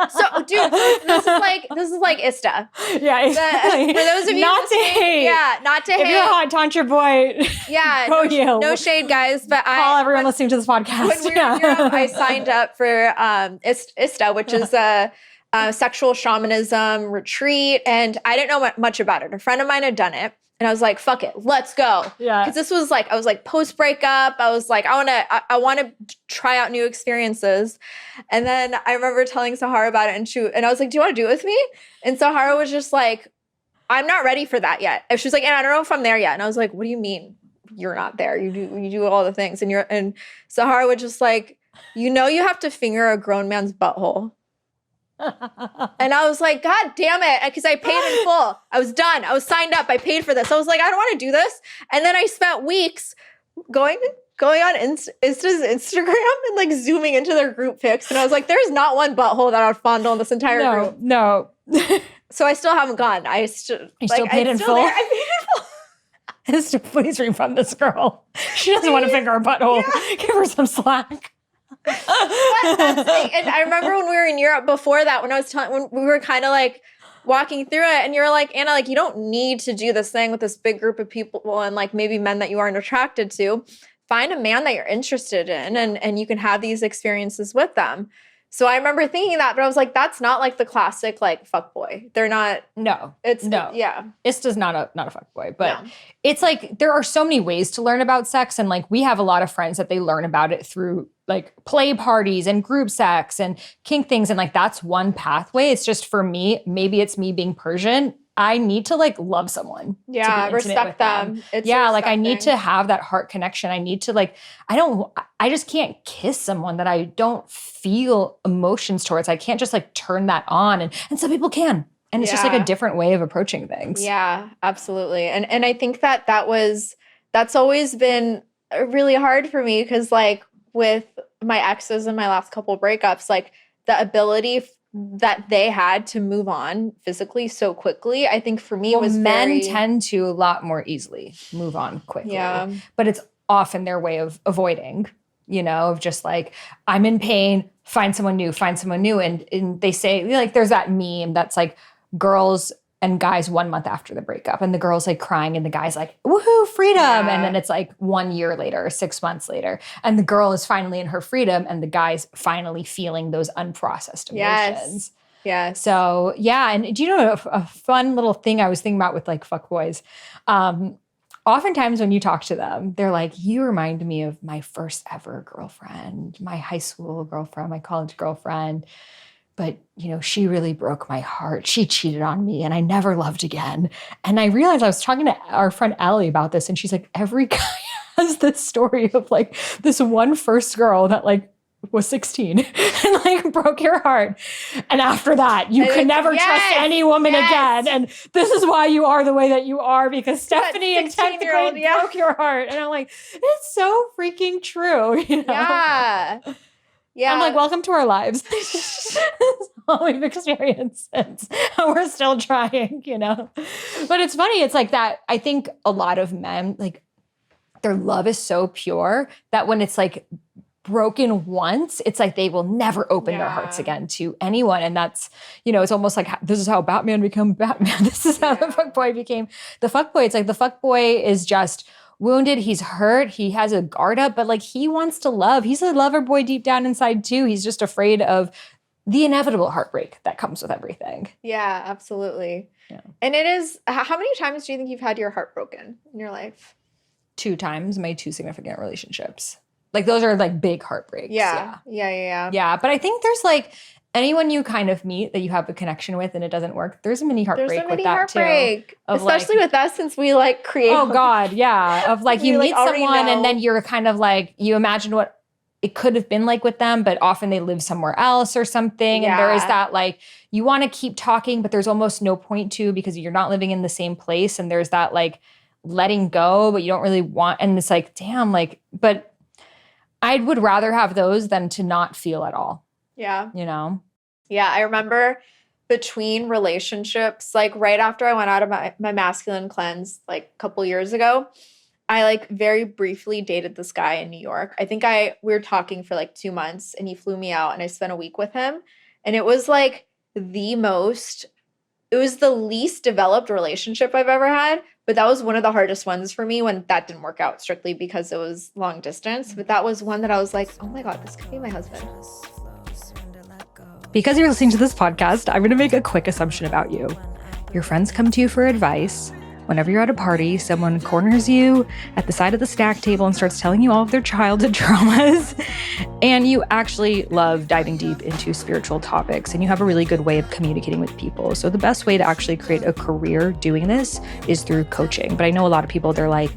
S1: So, dude, this is like ISTA.
S2: Yeah, exactly.
S1: For those of you
S2: not to
S1: listening,
S2: hate.
S1: yeah, not to
S2: If
S1: hate.
S2: you're a hot tantra boy,
S1: Yeah,
S2: go you.
S1: no shade, guys. But
S2: Call everyone listening to this podcast.
S1: when we were in Europe, I signed up for ISTA, which is a sexual shamanism retreat, and I didn't know much about it. A friend of mine had done it. And I was like, fuck it, let's go.
S2: Yeah.
S1: Because this was like, I was like post-breakup. I was like, I want to try out new experiences. And then I remember telling Sahara about it, and I was like, do you want to do it with me? And Sahara was just like, I'm not ready for that yet. And she was like, and I don't know if I'm there yet. And I was like, what do you mean you're not there? You do all the things. And Sahara was just like, you have to finger a grown man's butthole. And I was like, God damn it. Because I paid in full. I was done. I was signed up. I paid for this. I was like, I don't want to do this. And then I spent weeks going on Insta's Instagram and like zooming into their group pics. And I was like, there's not one butthole that I would fondle in this entire group.
S2: No.
S1: So I still haven't gone. You
S2: still paid in full?
S1: I paid in full.
S2: Please refund this girl. She doesn't want to finger her butthole. Yeah. Give her some slack.
S1: But that's the thing. And I remember when we were in Europe before that, when we were kind of like walking through it, and you were like, Anna, like you don't need to do this thing with this big group of people and like maybe men that you aren't attracted to. Find a man that you're interested in, and you can have these experiences with them. So I remember thinking that, but I was like, that's not like the classic like fuckboy. They're not.
S2: No.
S1: Yeah.
S2: ISTA's not a fuckboy, but it's like there are so many ways to learn about sex, and like we have a lot of friends that they learn about it through like play parties and group sex and kink things, and like that's one pathway. It's just for me, maybe it's me being Persian. I need to like love someone.
S1: Yeah,
S2: to be intimate
S1: respect
S2: with
S1: them. It's
S2: like I need
S1: respecting.
S2: to have that heart connection. I need to like, I just can't kiss someone that I don't feel emotions towards. I can't just like turn that on. And some people can. And it's just like a different way of approaching things.
S1: Yeah, absolutely. And I think that's always been really hard for me, because like with my exes and my last couple breakups, like the ability that they had to move on physically so quickly, I think for me was
S2: men tend to a lot more easily move on quickly.
S1: Yeah.
S2: But it's often their way of avoiding, of just like, I'm in pain, find someone new. And they say, like, there's that meme that's like girls and guys 1 month after the breakup, and the girl's like crying and the guy's like, woohoo, freedom.
S1: Yeah.
S2: And then it's like 1 year later or 6 months later, and the girl is finally in her freedom and the guy's finally feeling those unprocessed emotions.
S1: Yes.
S2: So yeah. And do you know a fun little thing I was thinking about with like fuckboys? Oftentimes when you talk to them, they're like, you remind me of my first ever girlfriend, my high school girlfriend, my college girlfriend. But, she really broke my heart. She cheated on me and I never loved again. And I realized I was talking to our friend Allie about this, and she's like, every guy has this story of like this one first girl that like was 16 and like broke your heart. And after that, you could never trust any woman again. And this is why you are the way that you are, because Stephanie in 10th grade broke your heart. And I'm like, it's so freaking true.
S1: Yeah. Yeah.
S2: I'm like, welcome to our lives. This is all we've experienced since. We're still trying, But it's funny. It's like that. I think a lot of men, like, their love is so pure that when it's like broken once, it's like they will never open their hearts again to anyone. And that's, it's almost like this is how Batman became Batman. This is how the fuckboy became the fuckboy. It's like the fuckboy is just wounded, he's hurt, he has a guard up, but like he wants to love. He's a lover boy deep down inside too. He's just afraid of the inevitable heartbreak that comes with everything.
S1: Yeah, absolutely.
S2: Yeah.
S1: And it is, how many times do you think you've had your heart broken in your life?
S2: 2 times, my 2 significant relationships. Like those are like big heartbreaks.
S1: Yeah.
S2: But I think there's like anyone you kind of meet that you have a connection with and it doesn't work, there's a mini heartbreak with that too.
S1: Especially with us, since we like create.
S2: Oh God, yeah. Of like you meet someone and then you're kind of like, you imagine what it could have been like with them, but often they live somewhere else or something. And there is that like, you want to keep talking, but there's almost no point to because you're not living in the same place. And there's that like letting go, but you don't really want, and it's like, damn, like, but I would rather have those than to not feel at all.
S1: Yeah.
S2: You know?
S1: Yeah. I remember between relationships, like right after I went out of my masculine cleanse, like a couple years ago, I like very briefly dated this guy in New York. I think we were talking for like 2 months and he flew me out and I spent a week with him. And it was like it was the least developed relationship I've ever had. But that was one of the hardest ones for me when that didn't work out strictly because it was long distance. But that was one that I was like, oh my God, this could be my husband.
S2: Because you're listening to this podcast, I'm going to make a quick assumption about you. Your friends come to you for advice. Whenever you're at a party, someone corners you at the side of the snack table and starts telling you all of their childhood traumas. And you actually love diving deep into spiritual topics and you have a really good way of communicating with people. So the best way to actually create a career doing this is through coaching. But I know a lot of people, they're like,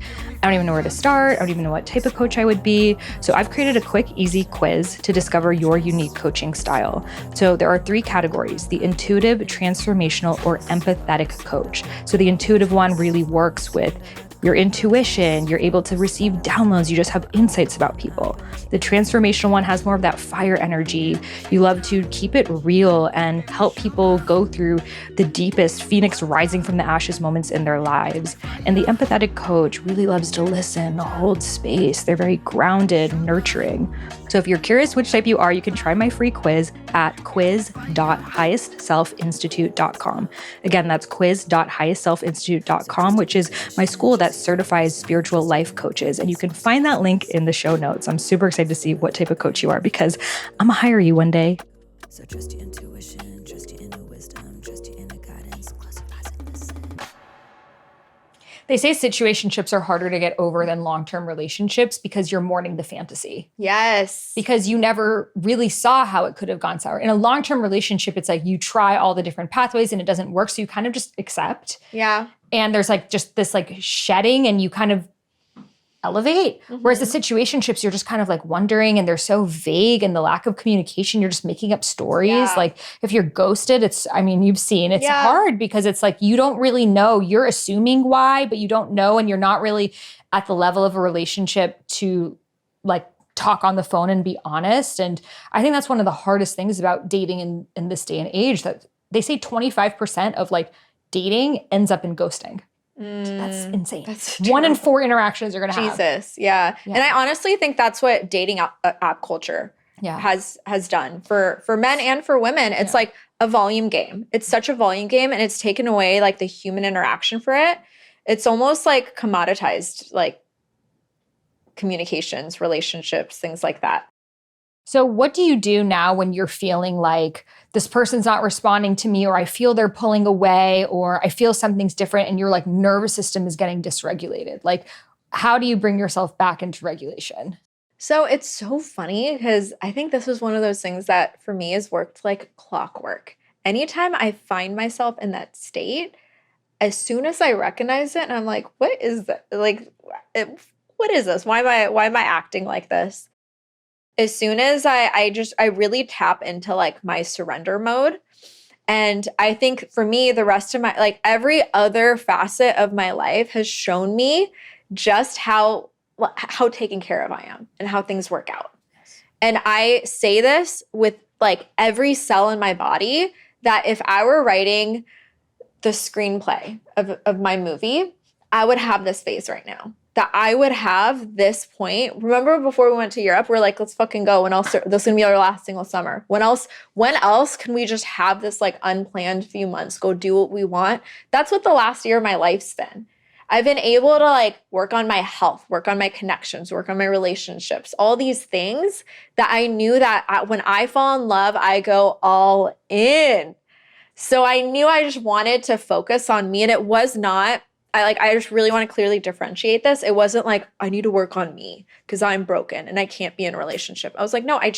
S2: I don't even know where to start. I don't even know what type of coach I would be. So I've created a quick, easy quiz to discover your unique coaching style. So there are 3 categories: the intuitive, transformational, or empathetic coach. So the intuitive one really works with your intuition. You're able to receive downloads. You just have insights about people. The transformational one has more of that fire energy. You love to keep it real and help people go through the deepest phoenix rising from the ashes moments in their lives. And the empathetic coach really loves to listen, hold space. They're very grounded, nurturing. So if you're curious which type you are, you can try my free quiz at quiz.highestselfinstitute.com. Again, that's quiz.highestselfinstitute.com, which is my school that certifies spiritual life coaches. And you can find that link in the show notes. I'm super excited to see what type of coach you are because I'm gonna hire you one day.
S3: So trust your intuition, trust your inner wisdom, trust your inner guidance, close your eyes and listen.
S2: They say situationships are harder to get over than long-term relationships because you're mourning the fantasy.
S1: Yes.
S2: Because you never really saw how it could have gone sour. In a long-term relationship, it's like you try all the different pathways and it doesn't work. So you kind of just accept.
S1: Yeah.
S2: And there's like just this like shedding and you kind of elevate. Whereas the situationships, you're just kind of like wondering and they're so vague and the lack of communication, you're just making up stories.
S1: Yeah.
S2: Like if you're ghosted, you've seen, it's hard because it's like, you don't really know. You're assuming why, but you don't know. And you're not really at the level of a relationship to like talk on the phone and be honest. And I think that's one of the hardest things about dating in this day and age, that they say 25% of like dating ends up in ghosting. That's insane. That's 1 in 4 interactions you're going to have.
S1: Jesus. Yeah. And I honestly think that's what dating app culture has done for men and for women. It's like a volume game. It's such a volume game and it's taken away like the human interaction for it. It's almost like commoditized, like communications, relationships, things like that.
S2: So what do you do now when you're feeling like this person's not responding to me, or I feel they're pulling away, or I feel something's different and your like nervous system is getting dysregulated? Like, how do you bring yourself back into regulation?
S1: So it's so funny because I think this was one of those things that for me has worked like clockwork. Anytime I find myself in that state, as soon as I recognize it and I'm like, what is that? Like, what is this? Why am I acting like this? As soon as I really tap into like my surrender mode. And I think for me, the rest of my, like every other facet of my life has shown me just how taken care of I am and how things work out. Yes. And I say this with like every cell in my body, that if I were writing the screenplay of my movie, I would have this phase right now. That I would have this point. Remember before we went to Europe, we're like, let's fucking go. When else? This is gonna be our last single summer. When else can we just have this like unplanned few months, go do what we want? That's what the last year of my life's been. I've been able to like work on my health, work on my connections, work on my relationships, all these things that I knew that when I fall in love, I go all in. So I knew I just wanted to focus on me, and it was not, I just really want to clearly differentiate this. It wasn't like, I need to work on me because I'm broken and I can't be in a relationship. I was like, no, I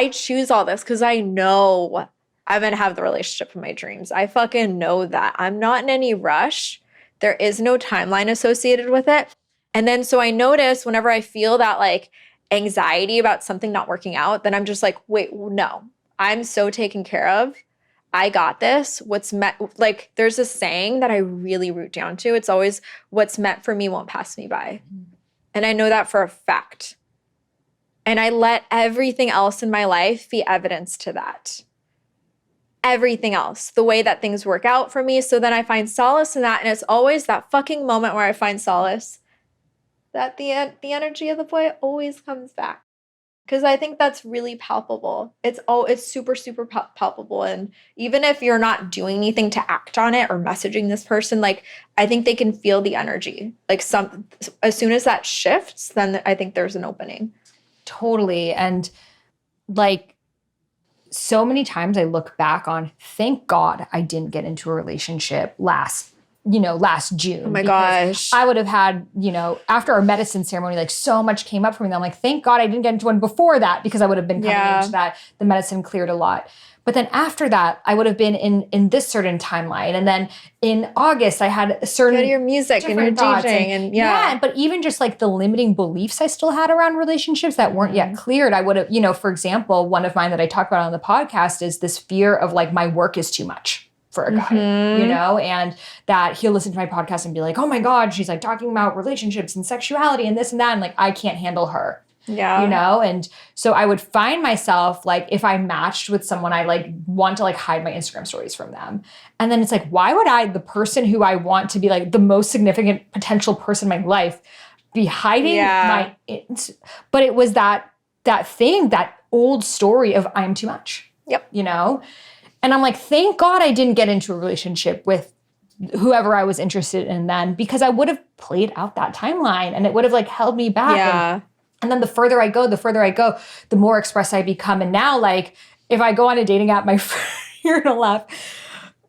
S1: choose all this because I know I'm going to have the relationship of my dreams. I fucking know that. I'm not in any rush. There is no timeline associated with it. And then so I notice whenever I feel that like anxiety about something not working out, then I'm just like, wait, no, I'm so taken care of. I got this. What's meant, like, there's a saying that I really root down to. It's always, what's meant for me won't pass me by. And I know that for a fact. And I let everything else in my life be evidence to that. Everything else, the way that things work out for me. So then I find solace in that. And it's always that fucking moment where I find solace that the energy of the boy always comes back. Because I think that's really palpable. It's super, super palpable. And even if you're not doing anything to act on it or messaging this person, like, I think they can feel the energy. Like, as soon as that shifts, then I think there's an opening.
S2: Totally. And like, so many times I look back on, thank God I didn't get into a relationship last June.
S1: Oh my gosh.
S2: I would have had, after our medicine ceremony, like, so much came up for me. And I'm like, thank God I didn't get into one before that, because I would have been coming into that. The medicine cleared a lot. But then after that, I would have been in this certain timeline. And then in August, I had a certain
S1: your music and your DJing and
S2: but even just like the limiting beliefs I still had around relationships that weren't yet cleared, I would have, for example, one of mine that I talk about on the podcast is this fear of like, my work is too much for a guy, and that he'll listen to my podcast and be like, oh my God, she's like talking about relationships and sexuality and this and that. And like, I can't handle her.
S1: Yeah.
S2: And so I would find myself like, if I matched with someone, I like want to like hide my Instagram stories from them. And then it's like, why would I, the person who I want to be like the most significant potential person in my life, be hiding but it was that thing, that old story of I'm too much.
S1: Yep.
S2: And I'm like, thank God I didn't get into a relationship with whoever I was interested in then, because I would have played out that timeline and it would have like held me back.
S1: Yeah.
S2: And then the further I go, the more expressed I become. And now, like, if I go on a dating app, you're gonna laugh.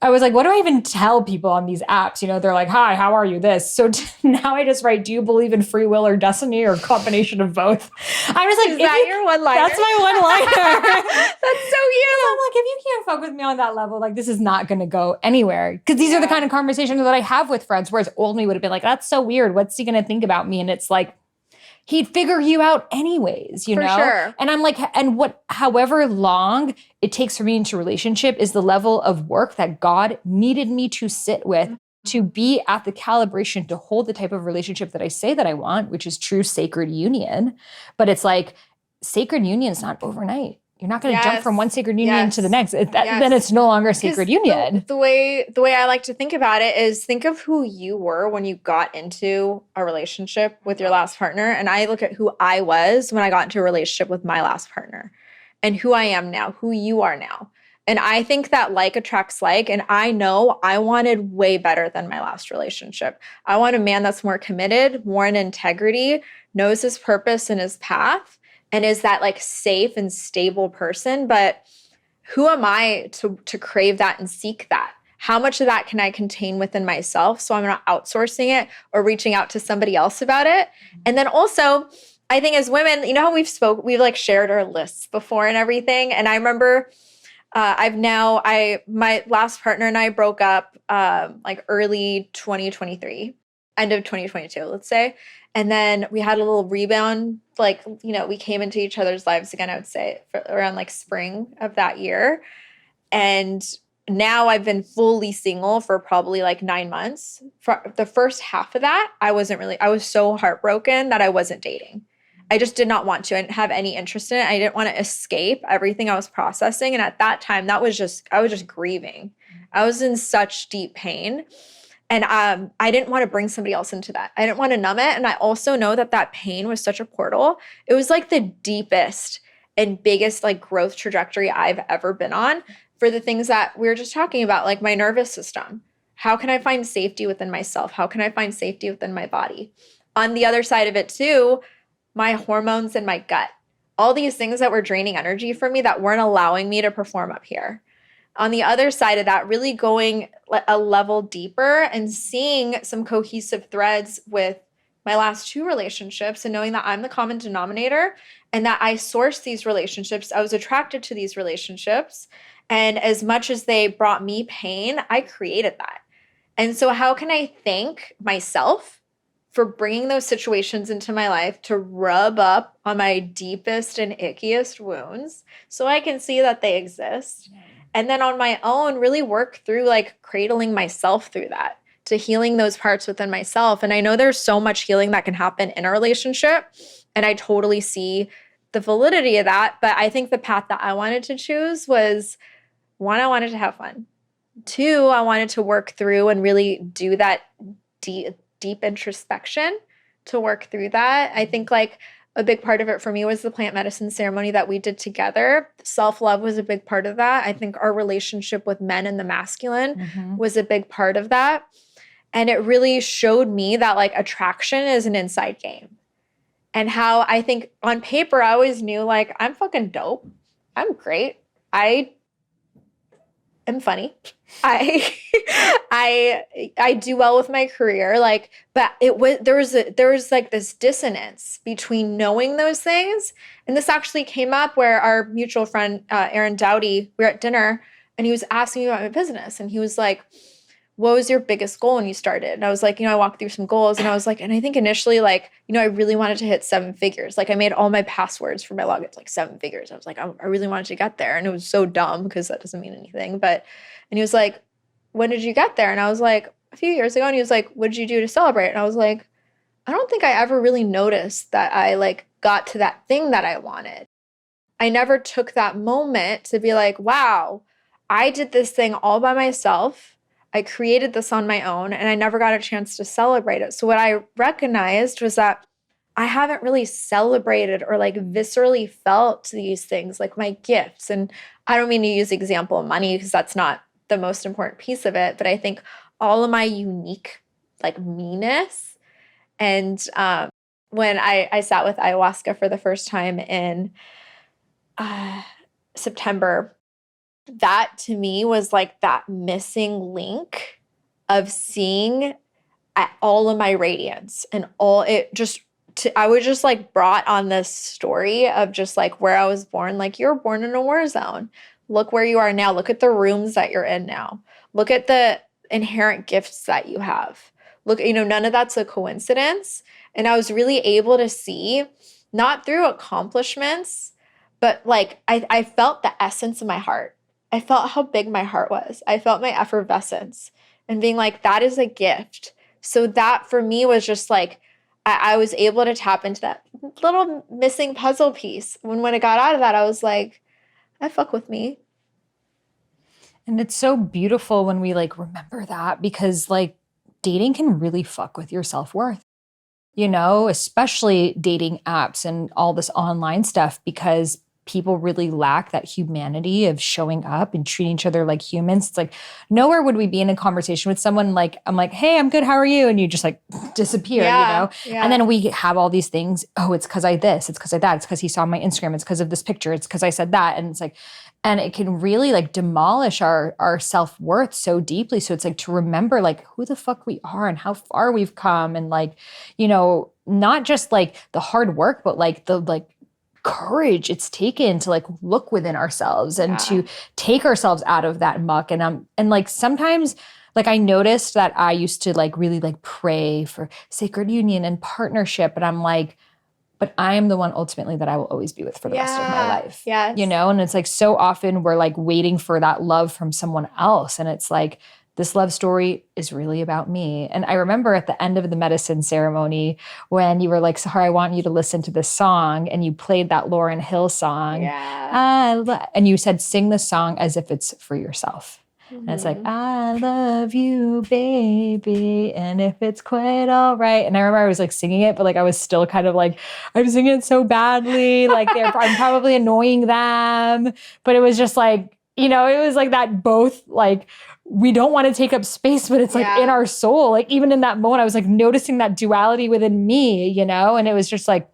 S2: I was like, what do I even tell people on these apps? They're like, hi, how are you? This. So now I just write, do you believe in free will or destiny or a combination of both? I'm just like,
S1: is that your one-liner?
S2: That's my one-liner.
S1: That's so you.
S2: I'm like, if you can't fuck with me on that level, like, this is not going to go anywhere. Because these are the kind of conversations that I have with friends, whereas old me would have been like, that's so weird. What's he going to think about me? And it's like, he'd figure you out anyways,
S1: For sure.
S2: And I'm like, however long it takes for me into a relationship is the level of work that God needed me to sit with to be at the calibration to hold the type of relationship that I say that I want, which is true sacred union. But it's like, sacred union is not overnight. You're not going to jump from one sacred union to the next. Then it's no longer a sacred union.
S1: The way I like to think about it is, think of who you were when you got into a relationship with your last partner. And I look at who I was when I got into a relationship with my last partner, and who I am now, who you are now. And I think that like attracts like, and I know I wanted way better than my last relationship. I want a man that's more committed, more in integrity, knows his purpose and his path, and is that like safe and stable person. But who am I to crave that and seek that? How much of that can I contain within myself so I'm not outsourcing it or reaching out to somebody else about it? And then also, I think as women, how we've like shared our lists before and everything. And I remember my last partner and I broke up like early 2023, end of 2022, let's say. And then we had a little rebound, like, we came into each other's lives again, I would say, for around like spring of that year. And now I've been fully single for probably like 9 months. For the first half of that, I was so heartbroken that I wasn't dating. I just did not want to. I didn't have any interest in it. I didn't want to escape everything I was processing. And at that time, I was just grieving. I was in such deep pain. And I didn't want to bring somebody else into that. I didn't want to numb it. And I also know that pain was such a portal. It was like the deepest and biggest like growth trajectory I've ever been on for the things that we were just talking about, like my nervous system. How can I find safety within myself? How can I find safety within my body? On the other side of it too, my hormones and my gut. All these things that were draining energy from me that weren't allowing me to perform up here. On the other side of that, really going a level deeper and seeing some cohesive threads with my last 2 relationships and knowing that I'm the common denominator and that I sourced these relationships. I was attracted to these relationships. And as much as they brought me pain, I created that. And so how can I thank myself for bringing those situations into my life to rub up on my deepest and ickiest wounds so I can see that they exist. And then on my own, really work through like cradling myself through that, to healing those parts within myself. And I know there's so much healing that can happen in a relationship. And I totally see the validity of that. But I think the path that I wanted to choose was, one, I wanted to have fun. Two, I wanted to work through and really do that deep introspection to work through that. I think like a big part of it for me was the plant medicine ceremony that we did together. Self-love was a big part of that. I think our relationship with men and the masculine was a big part of that. And it really showed me that like attraction is an inside game. And how I think on paper, I always knew like, I'm fucking dope. I'm great. I am funny. I do well with my career. Like, but there was like this dissonance between knowing those things. And this actually came up where our mutual friend, Aaron Dowdy, we were at dinner and he was asking me about my business. And he was like, what was your biggest goal when you started? And I was like, I walked through some goals and I was like, and I think initially like, I really wanted to hit 7 figures. Like I made all my passwords for my logins, like 7 figures. I was like, I really wanted to get there. And it was so dumb because that doesn't mean anything. And he was like, when did you get there? And I was like, a few years ago. And he was like, what did you do to celebrate? And I was like, I don't think I ever really noticed that I like got to that thing that I wanted. I never took that moment to be like, wow, I did this thing all by myself. I created this on my own and I never got a chance to celebrate it. So what I recognized was that I haven't really celebrated or like viscerally felt these things, like my gifts. And I don't mean to use the example of money because that's not the most important piece of it, but I think all of my unique like meanness. And when I sat with ayahuasca for the first time in September, that to me was like that missing link of seeing all of my radiance and all it just I was just like brought on this story of just like where I was born. Like, you're born in a war zone. Look where you are now. Look at the rooms that you're in now. Look at the inherent gifts that you have. Look, none of that's a coincidence. And I was really able to see, not through accomplishments, but like I felt the essence of my heart. I felt how big my heart was. I felt my effervescence and being like, that is a gift. So that for me was just like, I was able to tap into that little missing puzzle piece. When I got out of that, I was like, I fuck with me.
S2: And it's so beautiful when we like remember that, because like dating can really fuck with your self-worth, especially dating apps and all this online stuff, because people really lack that humanity of showing up and treating each other like humans. It's like, nowhere would we be in a conversation with someone like, I'm like, hey, I'm good, how are you? And you just like disappear,
S1: Yeah.
S2: And then we have all these things. Oh, it's because I this, it's because I that, it's because he saw my Instagram, it's because of this picture, it's because I said that. And it's like, and it can really like demolish our self-worth so deeply. So it's like to remember like who the fuck we are and how far we've come. And like, not just like the hard work, but like the like courage it's taken to like look within ourselves and to take ourselves out of that muck. And like sometimes like I noticed that I used to like really like pray for sacred union and partnership. And I'm like, but I am the one ultimately that I will always be with for the rest of my life.
S1: Yes.
S2: And it's like so often we're like waiting for that love from someone else. And it's like, this love story is really about me. And I remember at the end of the medicine ceremony when you were like, Sahar, I want you to listen to this song. And you played that Lauryn Hill song.
S1: Yeah.
S2: And you said, sing the song as if it's for yourself. And it's like, I love you, baby. And if it's quite all right. And I remember I was like singing it, but like I was still kind of like, I'm singing it so badly. Like I'm probably annoying them. But it was just like, it was like that both like, we don't want to take up space, but it's like in our soul. Like even in that moment, I was like noticing that duality within me, and it was just like,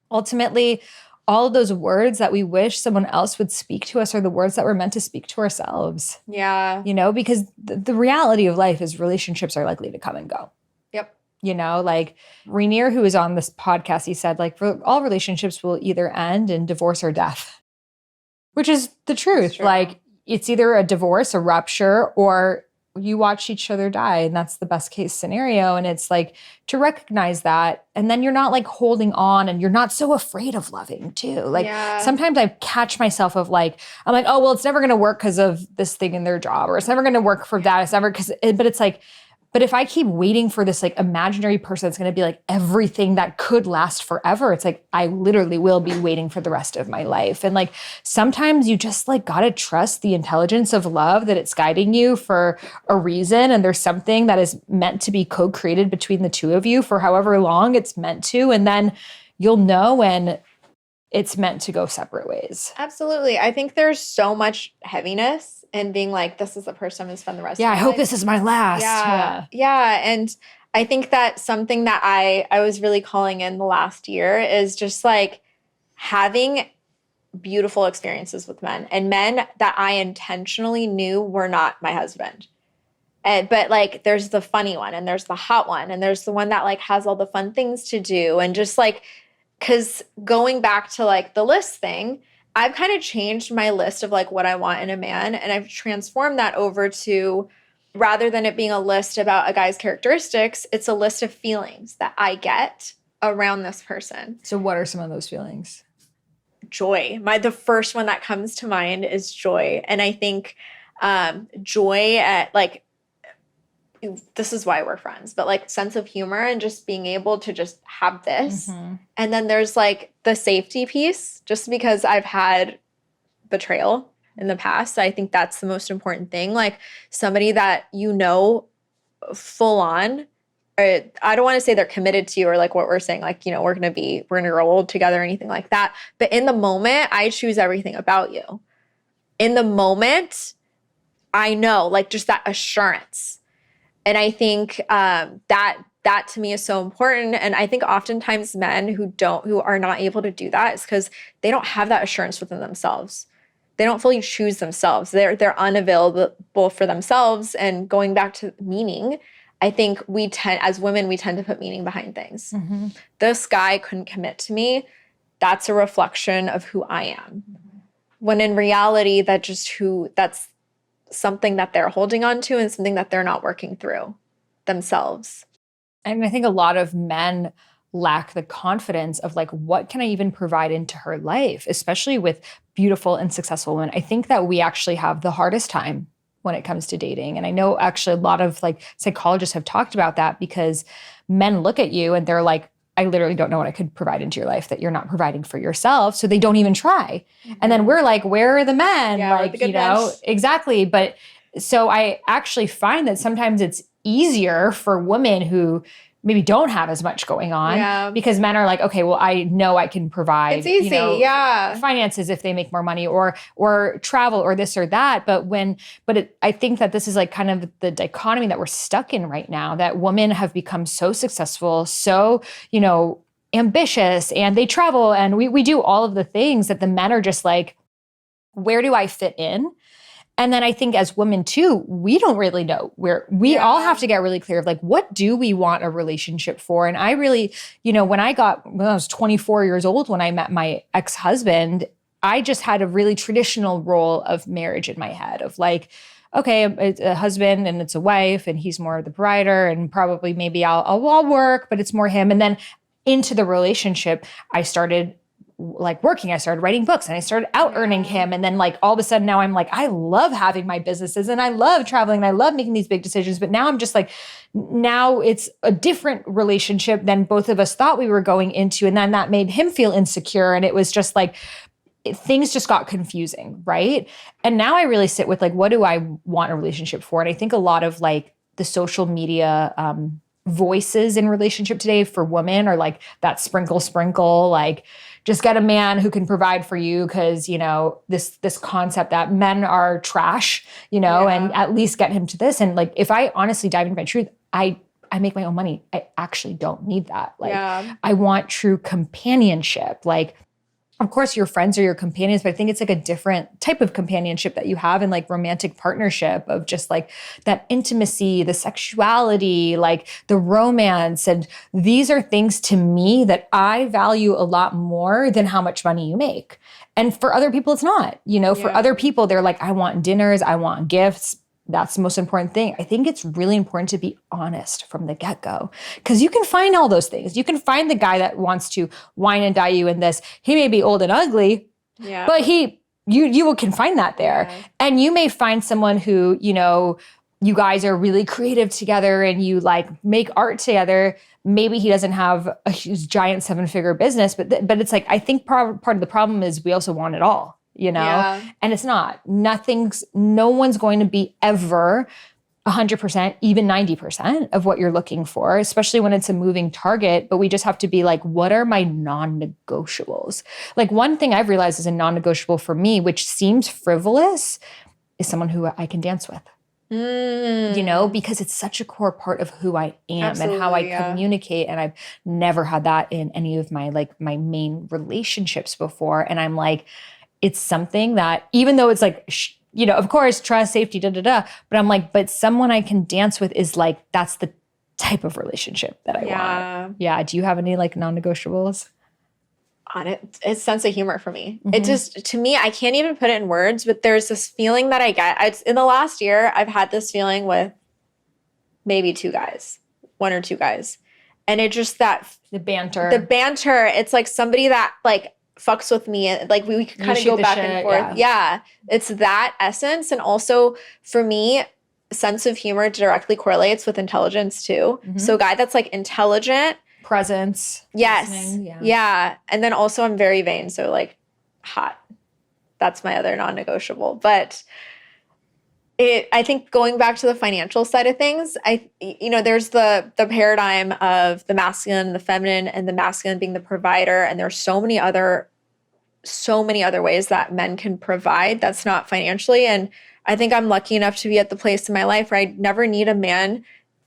S2: ultimately, all of those words that we wish someone else would speak to us are the words that we're meant to speak to ourselves.
S1: Yeah.
S2: Because the reality of life is relationships are likely to come and go.
S1: Yep.
S2: Like Rainier, who was on this podcast, he said like all relationships will either end in divorce or death, which is the truth. Like, it's either a divorce, a rupture, or you watch each other die, and that's the best case scenario. And it's like to recognize that. And then you're not like holding on, and you're not so afraid of loving too. Like sometimes I catch myself of like, I'm like, oh, well, it's never going to work because of this thing in their job, or it's never going to work for that. It's never but it's like, but if I keep waiting for this like imaginary person that's going to be like everything that could last forever, it's like I literally will be waiting for the rest of my life. And like sometimes you just like got to trust the intelligence of love, that it's guiding you for a reason. And there's something that is meant to be co-created between the two of you for however long it's meant to. And then you'll know when it's meant to go separate ways.
S1: Absolutely. I think there's so much heaviness in being like, this is the person I'm going to spend the rest of my life.
S2: Yeah, I hope this is my last.
S1: Yeah. And I think that something that I was really calling in the last year is just like having beautiful experiences with men, and men that I intentionally knew were not my husband. But like there's the funny one, and there's the hot one, and there's the one that like has all the fun things to do. And just like, because going back to like the list thing, I've kind of changed my list of like what I want in a man, and I've transformed that over to, rather than it being a list about a guy's characteristics, it's a list of feelings that I get around this person.
S2: So what are some of those feelings?
S1: Joy. The first one that comes to mind is joy. And I think joy at like, this is why we're friends, but like sense of humor and just being able to just have this.
S2: Mm-hmm.
S1: And then there's like the safety piece, just because I've had betrayal in the past. I think that's the most important thing. Like somebody that you know full on, or I don't want to say they're committed to you, or like what we're saying, like, you know, we're going to grow old together or anything like that. But in the moment, I choose everything about you. In the moment, I know, like just that assurance. And I think that to me is so important. And I think oftentimes men who are not able to do that is because they don't have that assurance within themselves. They don't fully choose themselves. They're unavailable for themselves. And going back to meaning, I think as women, we tend to put meaning behind things.
S2: Mm-hmm.
S1: This guy couldn't commit to me. That's a reflection of who I am. Mm-hmm. When in reality, that's something that they're holding on to and something that they're not working through themselves.
S2: And I think a lot of men lack the confidence of like, what can I even provide into her life, especially with beautiful and successful women. I think that we actually have the hardest time when it comes to dating. And I know actually a lot of like psychologists have talked about that, because men look at you and they're like, I literally don't know what I could provide into your life that you're not providing for yourself. So they don't even try. Mm-hmm. And then we're like, where are the men?
S1: Yeah,
S2: like, you know, exactly. But so I actually find that sometimes it's easier for women who maybe don't have as much going on, because men are like, okay, well, I know I can provide,
S1: it's easy,
S2: finances if they make more money, or travel, or this or that. I think that this is like kind of the dichotomy that we're stuck in right now, that women have become so successful, so, ambitious, and they travel, and we do all of the things that the men are just like, where do I fit in? And then I think as women too, we don't really know where we all have to get really clear of like, what do we want a relationship for? And I really, when I was 24 years old, when I met my ex-husband, I just had a really traditional role of marriage in my head of like, okay, it's a husband and it's a wife and he's more the provider, and probably maybe I'll work, but it's more him. And then into the relationship, I started like working, I started writing books, and I started out earning him. And then like all of a sudden now I'm like, I love having my businesses and I love traveling and I love making these big decisions. But now I'm just like, now it's a different relationship than both of us thought we were going into. And then that made him feel insecure. And it was just like, things just got confusing, right? And now I really sit with like, what do I want a relationship for? And I think a lot of like the social media voices in relationship today for women are like that sprinkle, like just get a man who can provide for you, because, this concept that men are trash, and at least get him to this. And like, if I honestly dive into my truth, I make my own money. I actually don't need that. Like, I want true companionship. Like, of course, your friends are your companions, but I think it's like a different type of companionship that you have in like romantic partnership, of just like that intimacy, the sexuality, like the romance. And these are things to me that I value a lot more than how much money you make. And for other people, it's not. For other people, they're like, I want dinners, I want gifts. that's the most important thing. I think it's really important to be honest from the get-go, because you can find all those things. You can find the guy that wants to wine and dine you in this. He may be old and ugly, but you can find that there.
S1: Yeah.
S2: And you may find someone who, you know, you guys are really creative together and you like make art together. Maybe he doesn't have a huge giant 7-figure business, but it's like, I think part of the problem is we also want it all. You know, and it's not. No one's going to be ever 100%, even 90% of what you're looking for, especially when it's a moving target. But we just have to be like, what are my non-negotiables? Like one thing I've realized is a non-negotiable for me, which seems frivolous, is someone who I can dance with. You know, because it's such a core part of who I am and how I communicate. And I've never had that in any of my main relationships before. And I'm like, it's something that, even though it's like, you know, of course, trust, safety, but I'm like, but someone I can dance with is like, that's the type of relationship that I want. Yeah. Do you have any like non-negotiables?
S1: On it, it's sense of humor for me. It just, to me, I can't even put it in words, but there's this feeling that I get. In the last year, I've had this feeling with maybe 1 or 2 guys. And it just the banter, it's like somebody that like, fucks with me, like we kind of go back and forth. Yeah, it's that essence. And also for me, sense of humor directly correlates with intelligence too. So a guy that's like intelligent,
S2: presence,
S1: listening, and then also I'm very vain, so like hot. That's my other non-negotiable. But I think going back to the financial side of things, there's the paradigm of the masculine and the feminine, and the masculine being the provider. And there's so many other ways that men can provide that's not financially. And I think I'm lucky enough to be at the place in my life where I never need a man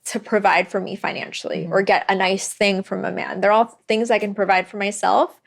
S1: to provide for me financially or get a nice thing from a man. They're all things I can provide for myself.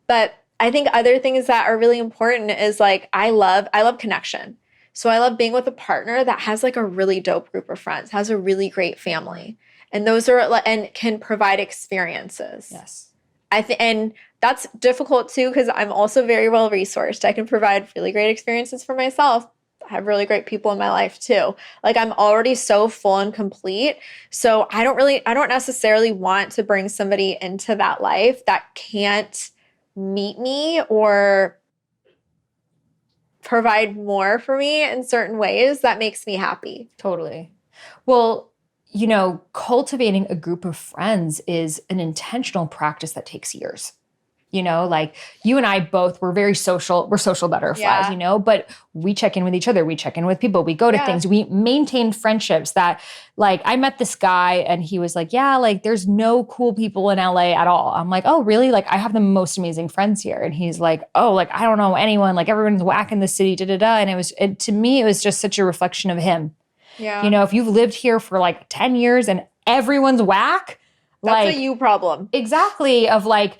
S1: But I think other things that are really important is like, I love connection. So I love being with a partner that has like a really dope group of friends, has a really great family. And those are, and can provide experiences.
S2: Yes.
S1: And that's difficult too, because I'm also very well resourced. I can provide really great experiences for myself. I have really great people in my life too. Like I'm already so full and complete. So I don't necessarily want to bring somebody into that life that can't meet me or provide more for me in certain ways that makes me happy.
S2: Totally. Well, you know, cultivating a group of friends is an intentional practice that takes years. You know, like you and I both, we're very social. We're social butterflies, you know, but we check in with each other. We check in with people. We go to things. We maintain friendships that, like, I met this guy and he was like, yeah, like there's no cool people in LA at all. I'm like, oh, really? Like I have the most amazing friends here. And he's like, oh, like I don't know anyone. Like everyone's whack in the city, And to me, it was just such a reflection of him.
S1: Yeah.
S2: You know, if you've lived here for like 10 years and everyone's whack.
S1: That's a you problem.
S2: Exactly. Of like,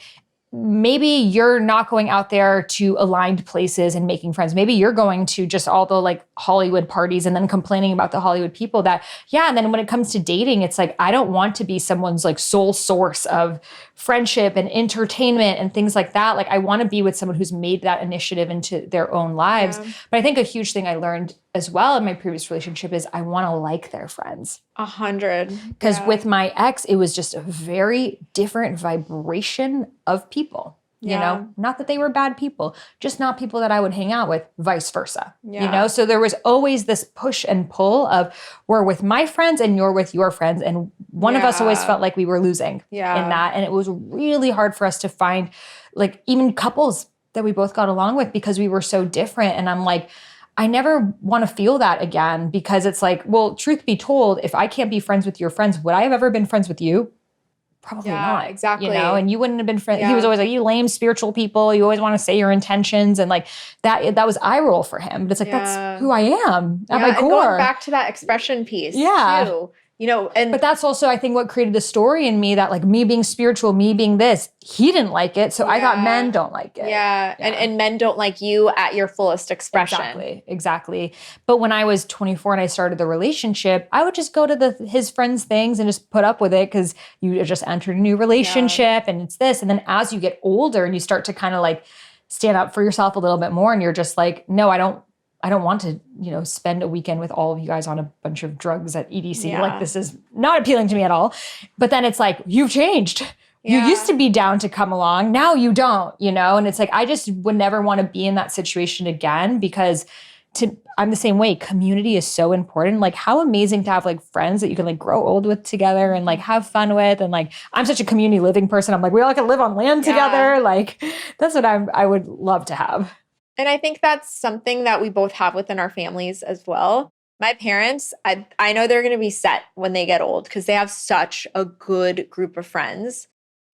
S2: maybe you're not going out there to aligned places and making friends. Maybe you're going to just all the like Hollywood parties and then complaining about the Hollywood people that, and then when it comes to dating, it's like, I don't want to be someone's like sole source of friendship and entertainment and things like that. Like I want to be with someone who's made that initiative into their own lives. Yeah. But I think a huge thing I learned as well in my previous relationship is I want to like their friends.
S1: 100.
S2: Because with my ex, it was just a very different vibration of people, you know, not that they were bad people, just not people that I would hang out with, vice versa, you know? So there was always this push and pull of we're with my friends and you're with your friends. And one of us always felt like we were losing in that. And it was really hard for us to find like even couples that we both got along with because we were so different. And I'm like, I never want to feel that again because it's like, well, truth be told, if I can't be friends with your friends, would I have ever been friends with you? Probably not.
S1: Exactly.
S2: You know, and you wouldn't have been friends. He was always like, you lame spiritual people. You always want to say your intentions. And like that was eye roll for him. But it's like, that's who I am at my core.
S1: And going back to that expression piece too. You know, but
S2: that's also, I think, what created the story in me that like me being spiritual, me being this, he didn't like it. So I thought men don't like it.
S1: Yeah. And men don't like you at your fullest expression.
S2: Exactly. But when I was 24 and I started the relationship, I would just go to his friends' things and just put up with it because you just entered a new relationship and it's this. And then as you get older and you start to kind of like stand up for yourself a little bit more and you're just like, no, I don't I don't want to, spend a weekend with all of you guys on a bunch of drugs at EDC.
S1: Yeah.
S2: Like, this is not appealing to me at all. But then it's like, you've changed. You
S1: Yeah.
S2: used to be down to come along. Now you don't, and it's like, I just would never want to be in that situation again because I'm the same way. Community is so important. Like, how amazing to have like friends that you can like grow old with together and like have fun with. And like, I'm such a community living person. I'm like, we all can live on land together. Like, that's what I would love to have.
S1: And I think that's something that we both have within our families as well. My parents, I know they're going to be set when they get old because they have such a good group of friends.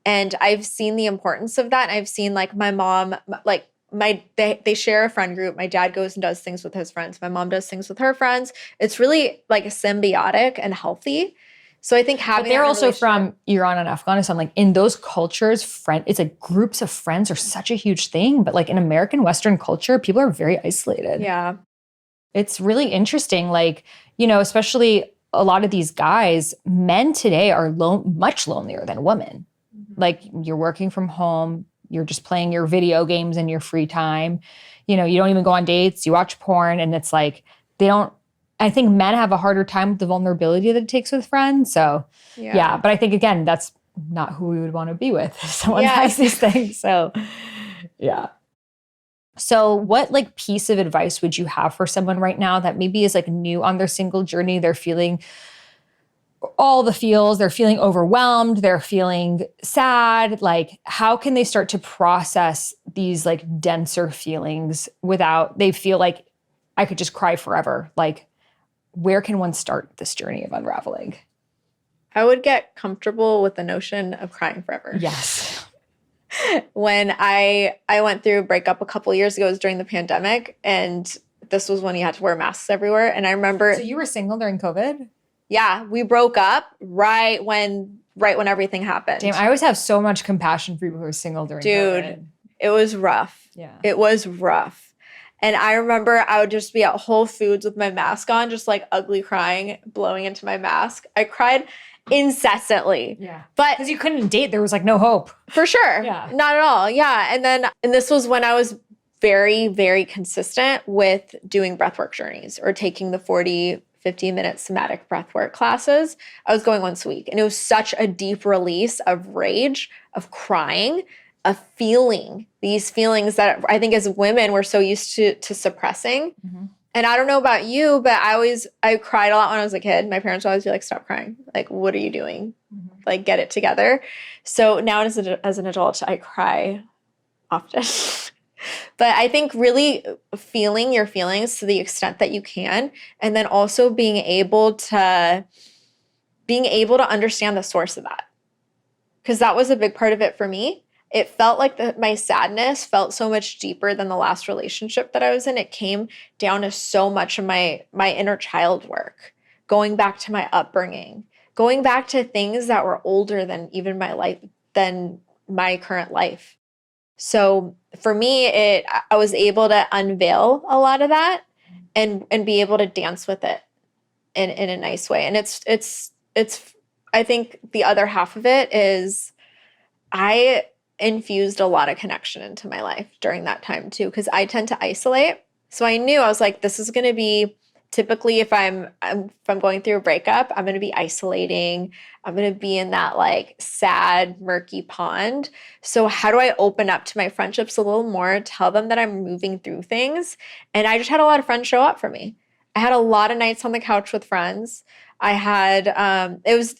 S1: And I've seen the importance of that. And I've seen like my mom, like they share a friend group. My dad goes and does things with his friends. My mom does things with her friends. It's really like symbiotic and healthy. So I think having—
S2: But they're also from Iran and Afghanistan. Like in those cultures, it's like groups of friends are such a huge thing. But like in American Western culture, people are very isolated.
S1: Yeah.
S2: It's really interesting. Like, especially a lot of these guys, men today are much lonelier than women. Mm-hmm. Like you're working from home. You're just playing your video games in your free time. You don't even go on dates. You watch porn. And it's like, I think men have a harder time with the vulnerability that it takes with friends. So yeah. But I think again, that's not who we would want to be with if someone has these things. So yeah. So what like piece of advice would you have for someone right now that maybe is like new on their single journey? They're feeling all the feels, they're feeling overwhelmed, they're feeling sad. Like, how can they start to process these like denser feelings without they feel like I could just cry forever? Like, where can one start this journey of unraveling?
S1: I would get comfortable with the notion of crying forever.
S2: Yes.
S1: When I went through a breakup a couple years ago, it was during the pandemic, and this was when you had to wear masks everywhere. And I remember—
S2: So you were single during COVID?
S1: Yeah, we broke up right when everything happened.
S2: Damn, I always have so much compassion for people who are single during COVID.
S1: Dude, it was rough.
S2: Yeah.
S1: It was rough. And I remember I would just be at Whole Foods with my mask on, just like ugly crying, blowing into my mask. I cried incessantly.
S2: Yeah.
S1: But
S2: because you couldn't date, there was like no hope.
S1: For sure.
S2: Yeah.
S1: Not at all. Yeah. And this was when I was very, very consistent with doing breathwork journeys or taking the 40-50-minute somatic breathwork classes. I was going once a week. And it was such a deep release of rage, of crying, of feeling these feelings that I think as women we're so used to suppressing. Mm-hmm. And I don't know about you, but I cried a lot when I was a kid. My parents would always be like, stop crying. Like, what are you doing? Mm-hmm. Like, get it together. So now as an adult, I cry often. But I think really feeling your feelings to the extent that you can, and then also being able to understand the source of that. Because that was a big part of it for me. It felt like my sadness felt so much deeper than the last relationship that I was in. It came down to so much of my inner child work, going back to my upbringing, going back to things that were older than even than my current life. So for me, I was able to unveil a lot of that and be able to dance with it in a nice way. And it's I think the other half of it is I infused a lot of connection into my life during that time too, because I tend to isolate. So I knew, I was like, this is going to be typically if I'm going through a breakup, I'm going to be isolating. I'm going to be in that like sad, murky pond. So how do I open up to my friendships a little more, tell them that I'm moving through things? And I just had a lot of friends show up for me. I had a lot of nights on the couch with friends. I had, it was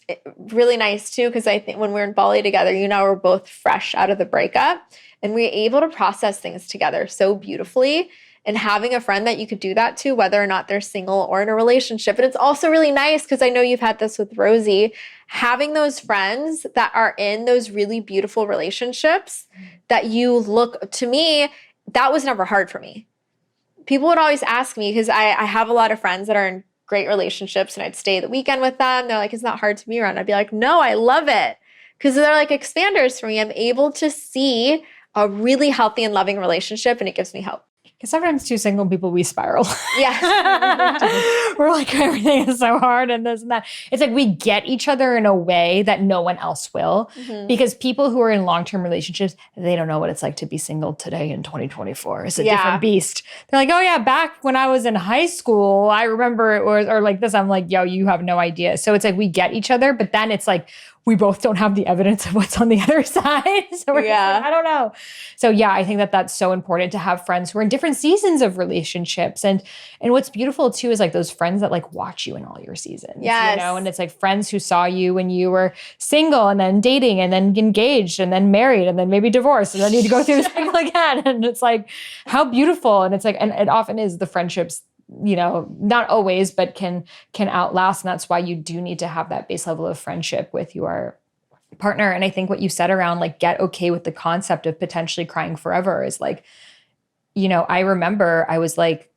S1: really nice too, because I think when we were in Bali together, we're both fresh out of the breakup and we were able to process things together so beautifully. And having a friend that you could do that to, whether or not they're single or in a relationship. And it's also really nice, because I know you've had this with Rosie, having those friends that are in those really beautiful relationships that you look, to me, that was never hard for me. People would always ask me, because I have a lot of friends that are in great relationships and I'd stay the weekend with them. They're like, it's not hard to be around. I'd be like, no, I love it. Because they're like expanders for me. I'm able to see a really healthy and loving relationship and it gives me hope.
S2: Because sometimes too single people, we spiral.
S1: Yes.
S2: We're like, everything is so hard and this and that. It's like we get each other in a way that no one else will. Because people who are in long-term relationships, they don't know what it's like to be single today in 2024. It's a different beast. They're like, oh yeah, back when I was in high school, I remember it was, or like this. I'm like, yo, you have no idea. So it's like we get each other, but then it's like, we both don't have the evidence of what's on the other side. So we're just like, I don't know. So yeah, I think that that's so important to have friends who are in different seasons of relationships. And what's beautiful too is like those friends that like watch you in all your seasons.
S1: Yes.
S2: You know, and it's like friends who saw you when you were single and then dating and then engaged and then married and then maybe divorced and then you need to go through the cycle again. And it's like, how beautiful. And it's like, and it often is the friendships, you know, not always, but can outlast. And that's why you do need to have that base level of friendship with your partner. And I think what you said around like, get okay with the concept of potentially crying forever is like, you know, I remember I was like,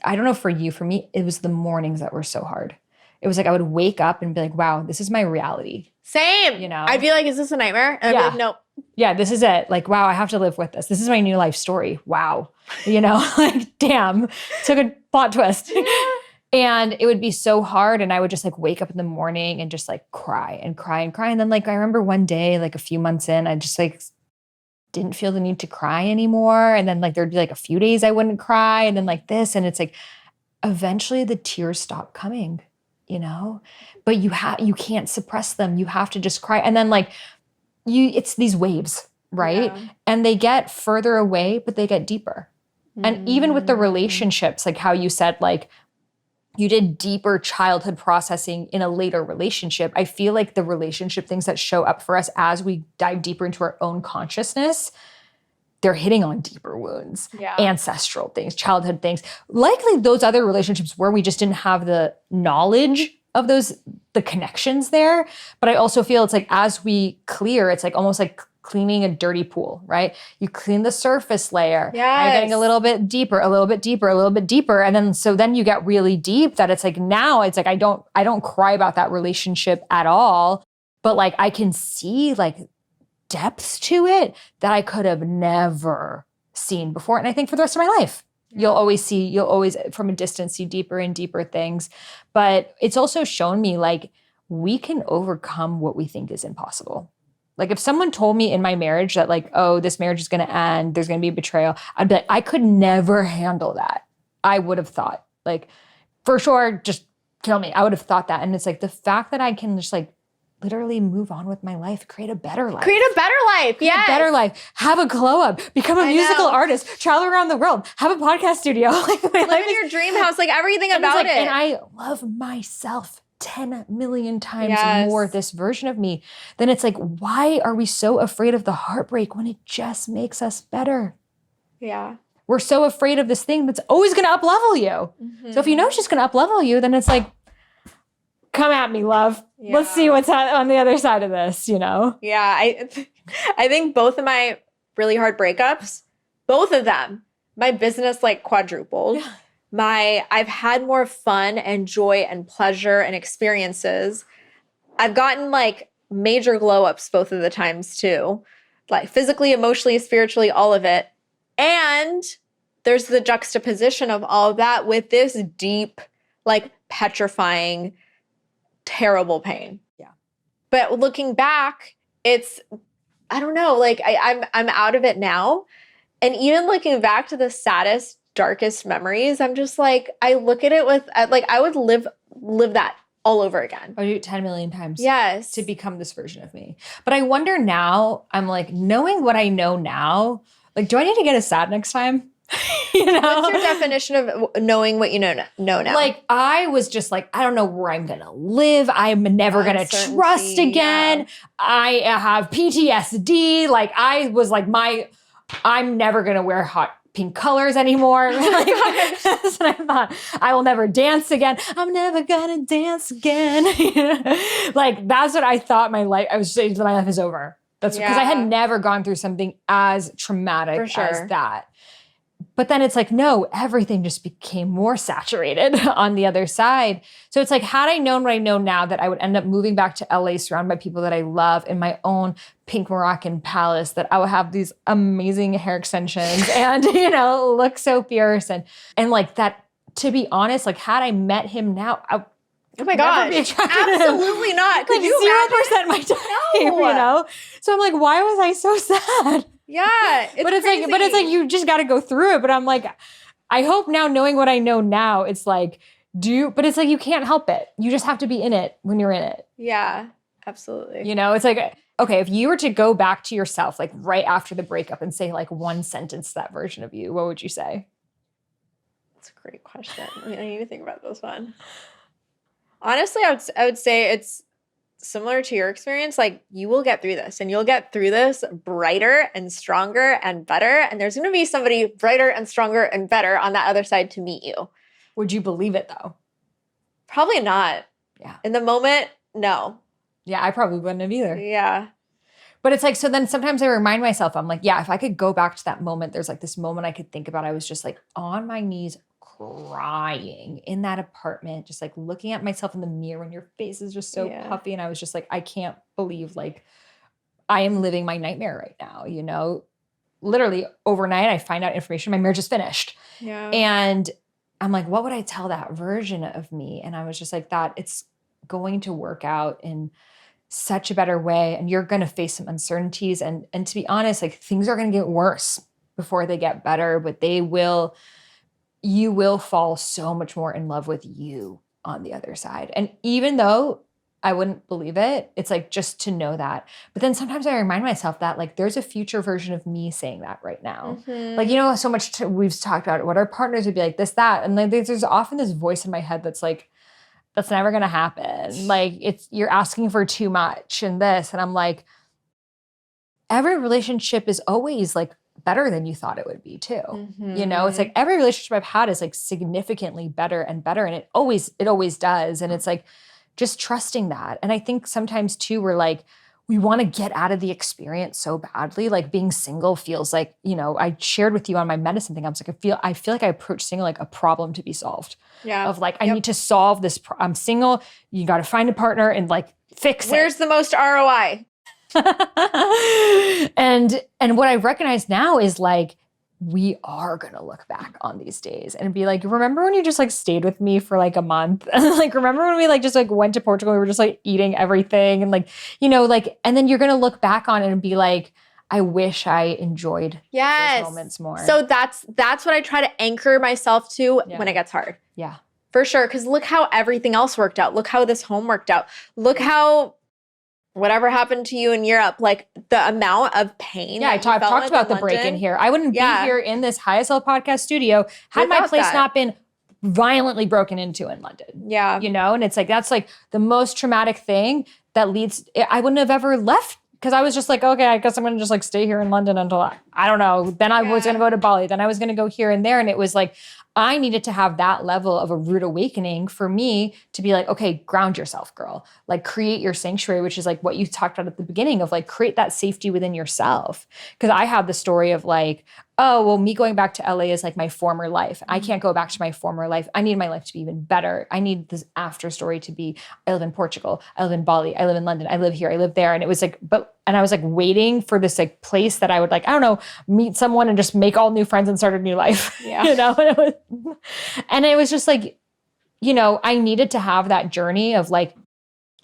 S2: I don't know for you, for me, it was the mornings that were so hard. It was like, I would wake up and be like, wow, this is my reality.
S1: Same.
S2: You know?
S1: I'd be like, is this a nightmare? And I'd be like, nope.
S2: Yeah, this is it. Like, wow, I have to live with this. This is my new life story. Wow. You know, like, damn, took a plot twist. And it would be so hard. And I would just like wake up in the morning and just like cry and cry and cry. And then like, I remember one day, like a few months in, I just like didn't feel the need to cry anymore. And then like, there'd be like a few days I wouldn't cry. And then like this, and it's like, eventually the tears stop coming, you know, but you can't suppress them. You have to just cry. And then like it's these waves, right? Yeah. And they get further away, but they get deeper. And even with the relationships, like how you said, like, you did deeper childhood processing in a later relationship. I feel like the relationship things that show up for us as we dive deeper into our own consciousness, they're hitting on deeper wounds, ancestral things, childhood things. Likely those other relationships where we just didn't have the knowledge of the connections there. But I also feel it's like as we clear, it's like almost like cleaning a dirty pool, right? You clean the surface layer. And you're getting a little bit deeper, a little bit deeper, a little bit deeper. And then, so then you get really deep that it's like, now it's like, I don't cry about that relationship at all, but like, I can see like depths to it that I could have never seen before. And I think for the rest of my life, you'll always from a distance see deeper and deeper things. But it's also shown me like, we can overcome what we think is impossible. Like if someone told me in my marriage that like, oh, this marriage is going to end, there's going to be a betrayal, I'd be like, I could never handle that. I would have thought like, for sure, just kill me. I would have thought that. And it's like the fact that I can just like literally move on with my life, create a better life.
S1: Create a better life.
S2: Yes. A better life. Have a glow up. Become a musical artist. Travel around the world. Have a podcast studio. Like
S1: live in your dream house. Like everything about it.
S2: And I love myself 10 million times more this version of me. Then it's like, why are we so afraid of the heartbreak when it just makes us better?
S1: Yeah.
S2: We're so afraid of this thing that's always going to up-level you. So if you know it's just going to up-level you, then it's like, come at me, love. Yeah. Let's see what's on the other side of this, you know?
S1: Yeah. I think both of my really hard breakups, both of them, my business like quadrupled. Yeah. I've had more fun and joy and pleasure and experiences. I've gotten like major glow ups both of the times too, like physically, emotionally, spiritually, all of it. And there's the juxtaposition of all of that with this deep, like petrifying, terrible pain.
S2: Yeah.
S1: But looking back, it's, I don't know, like I'm out of it now. And even looking back to the saddest, darkest memories, I'm just like, I look at it with like, I would live that all over again.
S2: I would do it 10 million times.
S1: Yes.
S2: To become this version of me. But I wonder now, I'm like, knowing what I know now, like, do I need to get a sad next time? You know?
S1: What's your definition of knowing what you know now?
S2: Like, I was just like, I don't know where I'm going to live. I'm never going to trust again. Yeah. I have PTSD. Like, I was like, I'm never going to wear hot pink colors anymore. Like, that's what I thought. I will never dance again. I'm never gonna dance again. Like, that's what I thought my life is over. That's because I had never gone through something as traumatic as that. But then it's like, no, everything just became more saturated on the other side. So it's like, had I known what I know now, that I would end up moving back to LA surrounded by people that I love in my own pink Moroccan palace, that I would have these amazing hair extensions and, look so fierce. And like that, to be honest, like had I met him now,
S1: oh my gosh, absolutely not. Could
S2: like
S1: you
S2: 0% my time,
S1: No.
S2: So I'm like, why was I so sad?
S1: Yeah.
S2: It's like you just got to go through it. But I'm like, I hope now, knowing what I know now, it's like, but it's like, you can't help it. You just have to be in it when you're in it.
S1: Yeah, absolutely.
S2: It's like, okay, if you were to go back to yourself, like right after the breakup and say like one sentence to that version of you, what would you say?
S1: That's a great question. I need to think about this one. Honestly, I would say it's similar to your experience. Like, you will get through this, and you'll get through this brighter and stronger and better. And there's going to be somebody brighter and stronger and better on that other side to meet you.
S2: Would you believe it though?
S1: Probably not.
S2: Yeah.
S1: In the moment, no.
S2: Yeah, I probably wouldn't have either.
S1: Yeah.
S2: But it's like, so then sometimes I remind myself, I'm like, yeah, if I could go back to that moment, there's like this moment I could think about. I was just like on my knees crying in that apartment, just like looking at myself in the mirror, and your face is just so puffy. And I was just like, I can't believe like I am living my nightmare right now, Literally overnight, I find out information, my marriage is finished.
S1: Yeah.
S2: And I'm like, what would I tell that version of me? And I was just like, that it's going to work out in such a better way. And you're going to face some uncertainties. And to be honest, like things are going to get worse before they get better, but you will fall so much more in love with you on the other side. And even though I wouldn't believe it, it's like just to know that. But then sometimes I remind myself that like there's a future version of me saying that right now.
S1: Mm-hmm.
S2: Like, so much we've talked about what our partners would be like, this, that. And like there's often this voice in my head that's like, that's never going to happen. Like you're asking for too much and this. And I'm like, every relationship is always like better than you thought it would be too.
S1: Mm-hmm.
S2: It's like every relationship I've had is like significantly better and better. And it always does. And it's like just trusting that. And I think sometimes too, we're like, we want to get out of the experience so badly. Like being single feels like, I shared with you on my medicine thing. I was like, I feel like I approach single like a problem to be solved.
S1: Yeah.
S2: Of like, I need to solve this. I'm single. You got to find a partner and like fix it.
S1: Where's the most ROI?
S2: And what I recognize now is like, we are going to look back on these days and be like, remember when you just like stayed with me for like a month? And like, remember when we like just like went to Portugal, we were just like eating everything and like, and then you're going to look back on it and be like, I wish I enjoyed those moments more.
S1: So that's what I try to anchor myself to when it gets hard.
S2: Yeah.
S1: For sure. Because look how everything else worked out. Look how this home worked out. Look how whatever happened to you in Europe, like the amount of pain.
S2: Yeah, I've talked about the break in here. I wouldn't be here in this HSL podcast studio had my place not been violently broken into in London.
S1: Yeah.
S2: And it's like, that's like the most traumatic thing that leads, I wouldn't have ever left because I was just like, okay, I guess I'm going to just like stay here in London until I don't know. Then I was going to go to Bali. Then I was going to go here and there. And it was like, I needed to have that level of a rude awakening for me to be like, okay, ground yourself, girl. Like create your sanctuary, which is like what you talked about at the beginning of like create that safety within yourself. Because I have the story of like, oh, well, me going back to LA is like my former life. I can't go back to my former life. I need my life to be even better. I need this after story to be, I live in Portugal. I live in Bali. I live in London. I live here. I live there. And it was like, and I was like waiting for this like place that I would like, I don't know, meet someone and just make all new friends and start a new life.
S1: Yeah.
S2: And it was just like, I needed to have that journey of like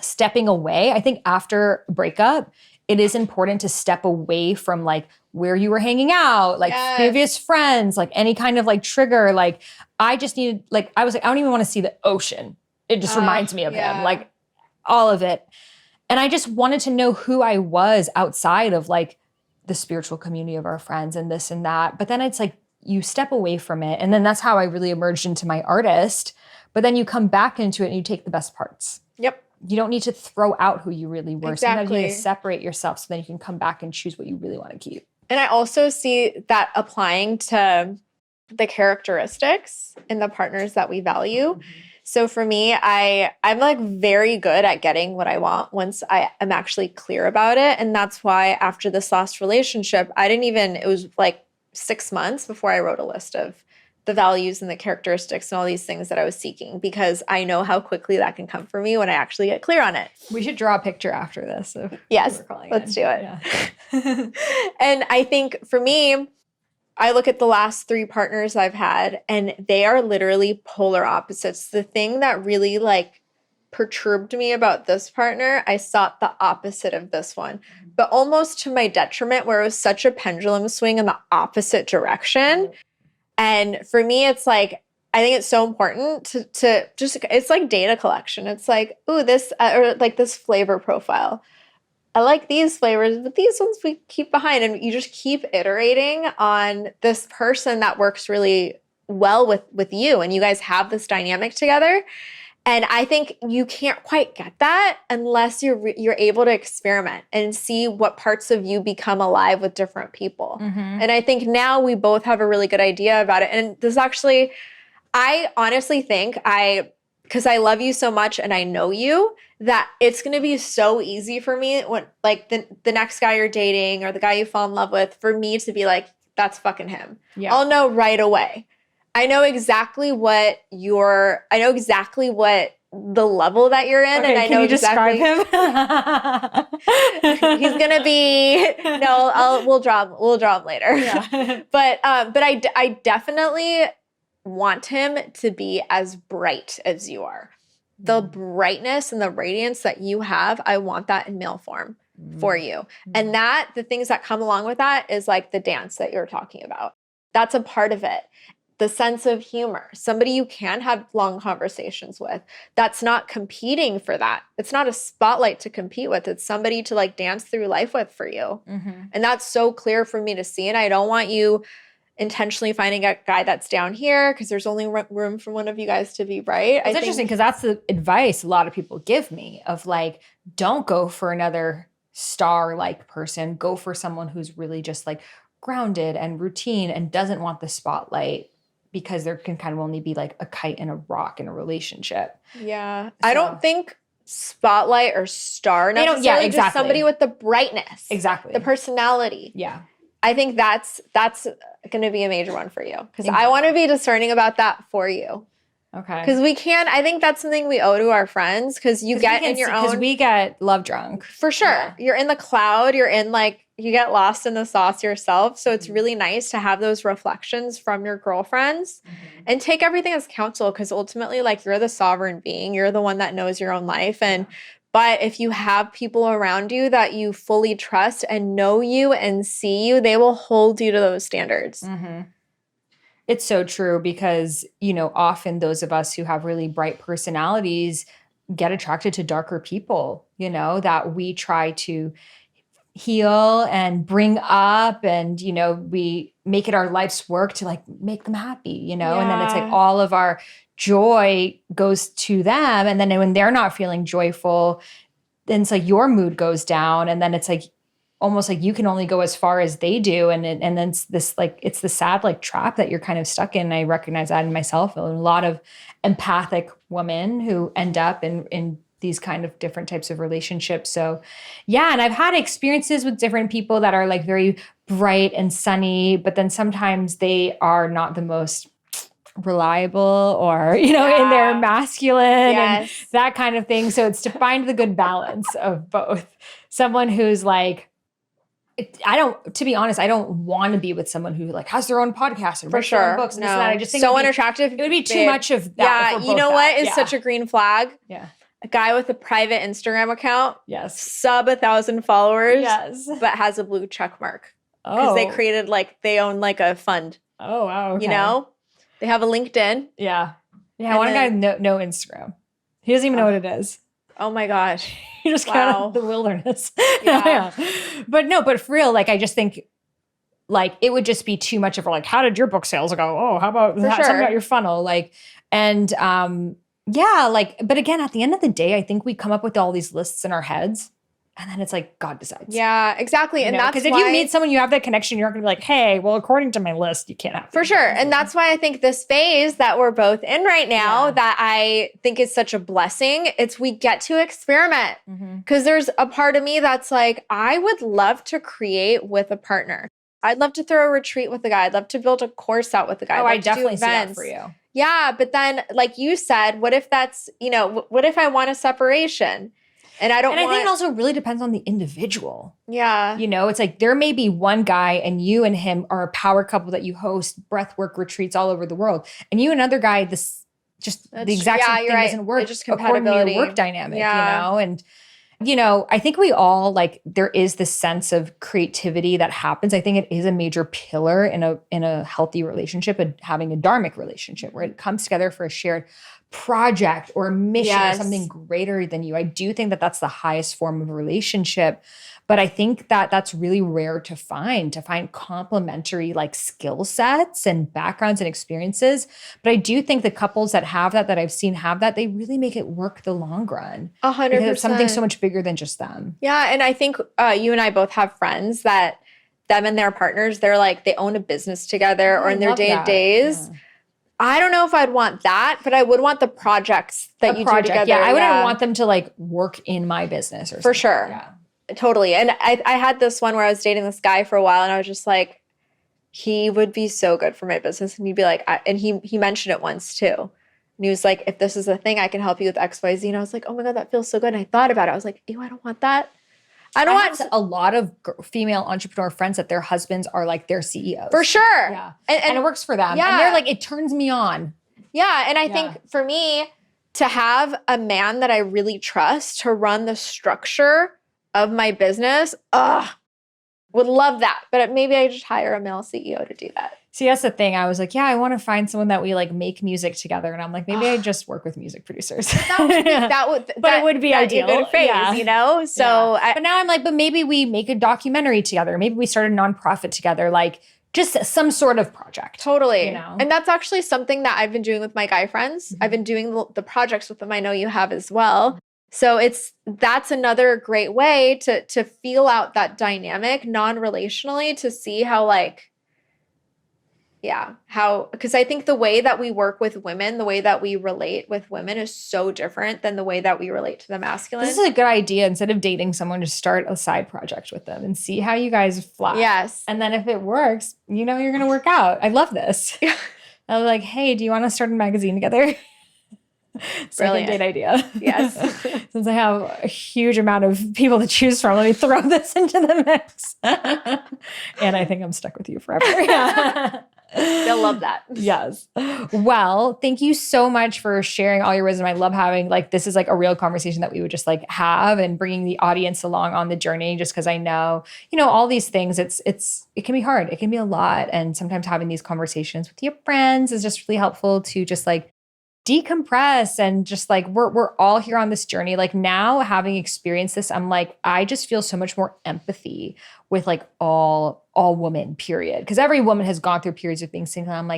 S2: stepping away. I think after a breakup, it is important to step away from like where you were hanging out, like previous friends, like any kind of like trigger. Like I just needed, like, I was like, I don't even want to see the ocean. It just reminds me of him, like all of it. And I just wanted to know who I was outside of like the spiritual community of our friends and this and that. But then it's like, you step away from it. And then that's how I really emerged into my artist. But then you come back into it and you take the best parts.
S1: Yep.
S2: You don't need to throw out who you really were.
S1: Exactly.
S2: Sometimes you need to separate yourself so then you can come back and choose what you really want to keep.
S1: And I also see that applying to the characteristics in the partners that we value. Mm-hmm. So for me, I'm like very good at getting what I want once I am actually clear about it. And that's why after this last relationship, it was like 6 months before I wrote a list of the values and the characteristics and all these things that I was seeking, because I know how quickly that can come for me when I actually get clear on it.
S2: We should draw a picture after this.
S1: Yes, let's do it. Yeah. And I think for me, I look at the last 3 partners I've had, and they are literally polar opposites. The thing that really like perturbed me about this partner, I sought the opposite of this one, but almost to my detriment, where it was such a pendulum swing in the opposite direction. And for me, it's like, I think it's so important to just, it's like data collection. It's like, ooh, this, or like this flavor profile. I like these flavors, but these ones we keep behind. And you just keep iterating on this person that works really well with you. And you guys have this dynamic together. And I think you can't quite get that unless you're able to experiment and see what parts of you become alive with different people. And I think now we both have a really good idea about it. And this actually, I honestly think because I love you so much and I know you, that it's going to be so easy for me when like the next guy you're dating or the guy you fall in love with, for me to be like, that's fucking him. Yeah. I'll know right away. I know exactly what the level that you're in.
S2: Okay,
S1: and I know
S2: describe him?
S1: He's gonna be we'll draw him later. Yeah. but I definitely want him to be as bright as you are. The brightness and the radiance that you have, I want that in male form for you. And the things that come along with that is like the dance that you're talking about. That's a part of it. The sense of humor, somebody you can have long conversations with. That's not competing for that. It's not a spotlight to compete with. It's somebody to like dance through life with for you. And that's so clear for me to see. And I don't want you intentionally finding a guy that's down here because there's only room for one of you guys to be bright.
S2: It's interesting because that's the advice a lot of people give me of like, don't go for another star-like person. Go for someone who's really just like grounded and routine and doesn't want the spotlight, because there can kind of only be like a kite and a rock in a relationship.
S1: Yeah. So, I don't think spotlight or star necessarily, exactly. Just somebody with the brightness.
S2: Exactly.
S1: The personality.
S2: Yeah.
S1: I think that's going to be a major one for you, because I want to be discerning about that for you.
S2: Okay.
S1: Because I think that's something we owe to our friends, because you get in your own.
S2: Because we get love drunk.
S1: For sure. Yeah. You're in the cloud. You're in like, you get lost in the sauce yourself. So it's really nice to have those reflections from your girlfriends and take everything as counsel, because ultimately like you're the sovereign being. You're the one that knows your own life. But if you have people around you that you fully trust and know you and see you, they will hold you to those standards.
S2: It's so true, because, often those of us who have really bright personalities get attracted to darker people, that we try to heal and bring up, and, we make it our life's work to like make them happy, and then it's like all of our joy goes to them. And then when they're not feeling joyful, then it's like your mood goes down. And then it's like, almost like you can only go as far as they do. And then it's this like, it's the sad like trap that you're kind of stuck in. I recognize that in myself, and a lot of empathic women who end up in these kind of different types of relationships. So yeah, and I've had experiences with different people that are like very bright and sunny, but then sometimes they are not the most reliable or, in their masculine and that kind of thing. So it's to find the good balance of both. Someone who's like, to be honest, I don't want to be with someone who like has their own podcast and writes their own books and this and that. I just think
S1: so unattractive.
S2: It would be too much of that.
S1: Yeah, you know what is such a green flag?
S2: Yeah.
S1: A guy with a private Instagram account.
S2: Yes.
S1: Sub 1,000 followers.
S2: Yes.
S1: But has a blue check mark. Because they created they own like a fund.
S2: Oh, wow. Okay.
S1: They have a LinkedIn.
S2: Yeah. Yeah. I want a guy no Instagram. He doesn't even know what it is.
S1: Oh my gosh.
S2: You just kind of the wilderness. Yeah. But for real, like, I just think like it would just be too much of like, how did your book sales go? Oh, how about something about your funnel? Like, and but again, at the end of the day, I think we come up with all these lists in our heads. And then it's like, God decides.
S1: Yeah, exactly. And that's
S2: because if you meet someone, you have that connection, you're not going to be like, hey, well, according to my list, you can't have.
S1: For sure. And that's why I think this phase that we're both in right now, that I think is such a blessing, we get to experiment. Because there's a part of me that's like, I would love to create with a partner. I'd love to throw a retreat with a guy. I'd love to build a course out with a guy.
S2: Oh,
S1: I'd
S2: I
S1: love to do
S2: definitely see that
S1: events.
S2: for you.
S1: Yeah, but then like you said, what if that's, what if I want a separation and I don't
S2: And I
S1: want.
S2: think it also really depends on the individual.
S1: Yeah.
S2: It's like there may be one guy and you and him are a power couple that you host breathwork retreats all over the world. And you and another guy, the exact same thing doesn't work
S1: It's just
S2: according to
S1: compatibility.
S2: your work dynamic,
S1: Yeah.
S2: And I think we all there is this sense of creativity that happens. I think it is a major pillar in a healthy relationship, and having a dharmic relationship where it comes together for a shared project or a mission or
S1: Yes.
S2: something greater than you. I do think that that's the highest form of a relationship. But I think that that's really rare to find complementary skill sets and backgrounds and experiences. But I do think the couples that have that I've seen have that, they really make it work the long run.
S1: 100%.
S2: Because it's something so much bigger than just them.
S1: Yeah. And I think you and I both have friends that them and their partners, they're they own a business together or in their day-to-days.
S2: Yeah.
S1: I don't know if I'd want that, but I would want the projects that you do together.
S2: Yeah, I wouldn't want them to work in my business or something.
S1: For sure.
S2: Yeah.
S1: Totally. And I had this one where I was dating this guy for a while and I was just like, he would be so good for my business. And he'd be like, and he mentioned it once too. And he was like, if this is a thing, I can help you with X, Y, Z. And I was like, oh my God, that feels so good. And I thought about it. I was like, ew, I don't want that. I want
S2: a lot of female entrepreneur friends that their husbands are their CEOs.
S1: For sure.
S2: Yeah. And it works for them.
S1: Yeah.
S2: And they're like, it turns me on.
S1: Yeah. And I think for me to have a man that I really trust to run the structure of my business, would love that. But maybe I just hire a male CEO to do that.
S2: See, that's the thing. I was like, yeah, I want to find someone that we make music together. And I'm like, maybe I just work with music producers.
S1: But
S2: it would be ideal.
S1: A good phase,
S2: Yeah.
S1: So,
S2: yeah. But now I'm like, but maybe we make a documentary together. Maybe we start a nonprofit together. Just some sort of project.
S1: Totally. And that's actually something that I've been doing with my guy friends.
S2: Mm-hmm.
S1: I've been doing the projects with them. I know you have as well. So that's another great way to feel out that dynamic non-relationally, to see how because I think the way that we work with women, the way that we relate with women is so different than the way that we relate to the masculine.
S2: This is a good idea. Instead of dating someone, just start a side project with them and see how you guys fly.
S1: Yes.
S2: And then if it works, you're going to work out. I love this. I was like, hey, do you want to start a magazine together? Second date idea.
S1: Yes.
S2: Since I have a huge amount of people to choose from, let me throw this into the mix. And I think I'm stuck with you forever.
S1: They'll love that.
S2: Yes. Well, thank you so much for sharing all your wisdom. I love having this is a real conversation that we would just have, and bringing the audience along on the journey, just because I know, all these things, it can be hard. It can be a lot. And sometimes having these conversations with your friends is just really helpful to just decompress and just we're all here on this journey. Now, having experienced this, I'm I just feel so much more empathy with all women, period. Because every woman has gone through periods of being single. I'm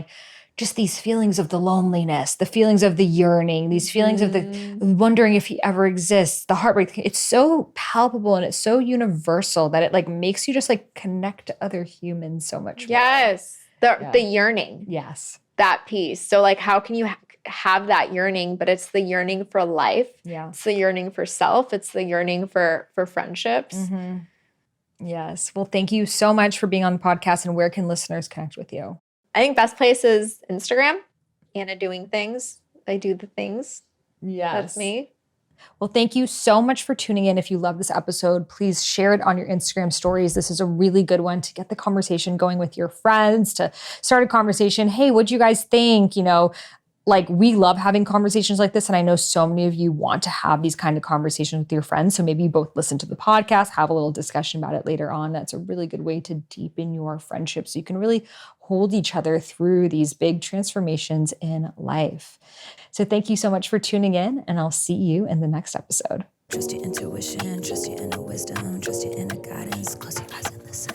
S2: just these feelings of the loneliness, the feelings of the yearning, these feelings of the wondering if he ever exists, the heartbreak. It's so palpable and it's so universal that it makes you just connect to other humans so much more.
S1: Yes. The yearning.
S2: Yes.
S1: That piece. So how can you have that yearning, but it's the yearning for life.
S2: Yeah.
S1: It's the yearning for self. It's the yearning for friendships.
S2: Mm-hmm. Yes. Well, thank you so much for being on the podcast. And where can listeners connect with you?
S1: I think best place is Instagram. Anna doing things. I do the things.
S2: Yes.
S1: That's me.
S2: Well, thank you so much for tuning in. If you love this episode, please share it on your Instagram stories. This is a really good one to get the conversation going with your friends, to start a conversation. Hey, what'd you guys think? We love having conversations like this. And I know so many of you want to have these kind of conversations with your friends. So maybe you both listen to the podcast, have a little discussion about it later on. That's a really good way to deepen your friendship, so you can really hold each other through these big transformations in life. So thank you so much for tuning in, and I'll see you in the next episode.
S3: Trust your intuition, trust your inner wisdom, trust your inner guidance. Close your eyes and listen.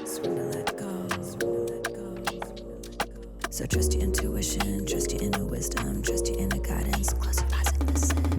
S3: Surrender, let go. So trust your intuition, trust your inner wisdom, trust your inner guidance. Close your eyes and listen.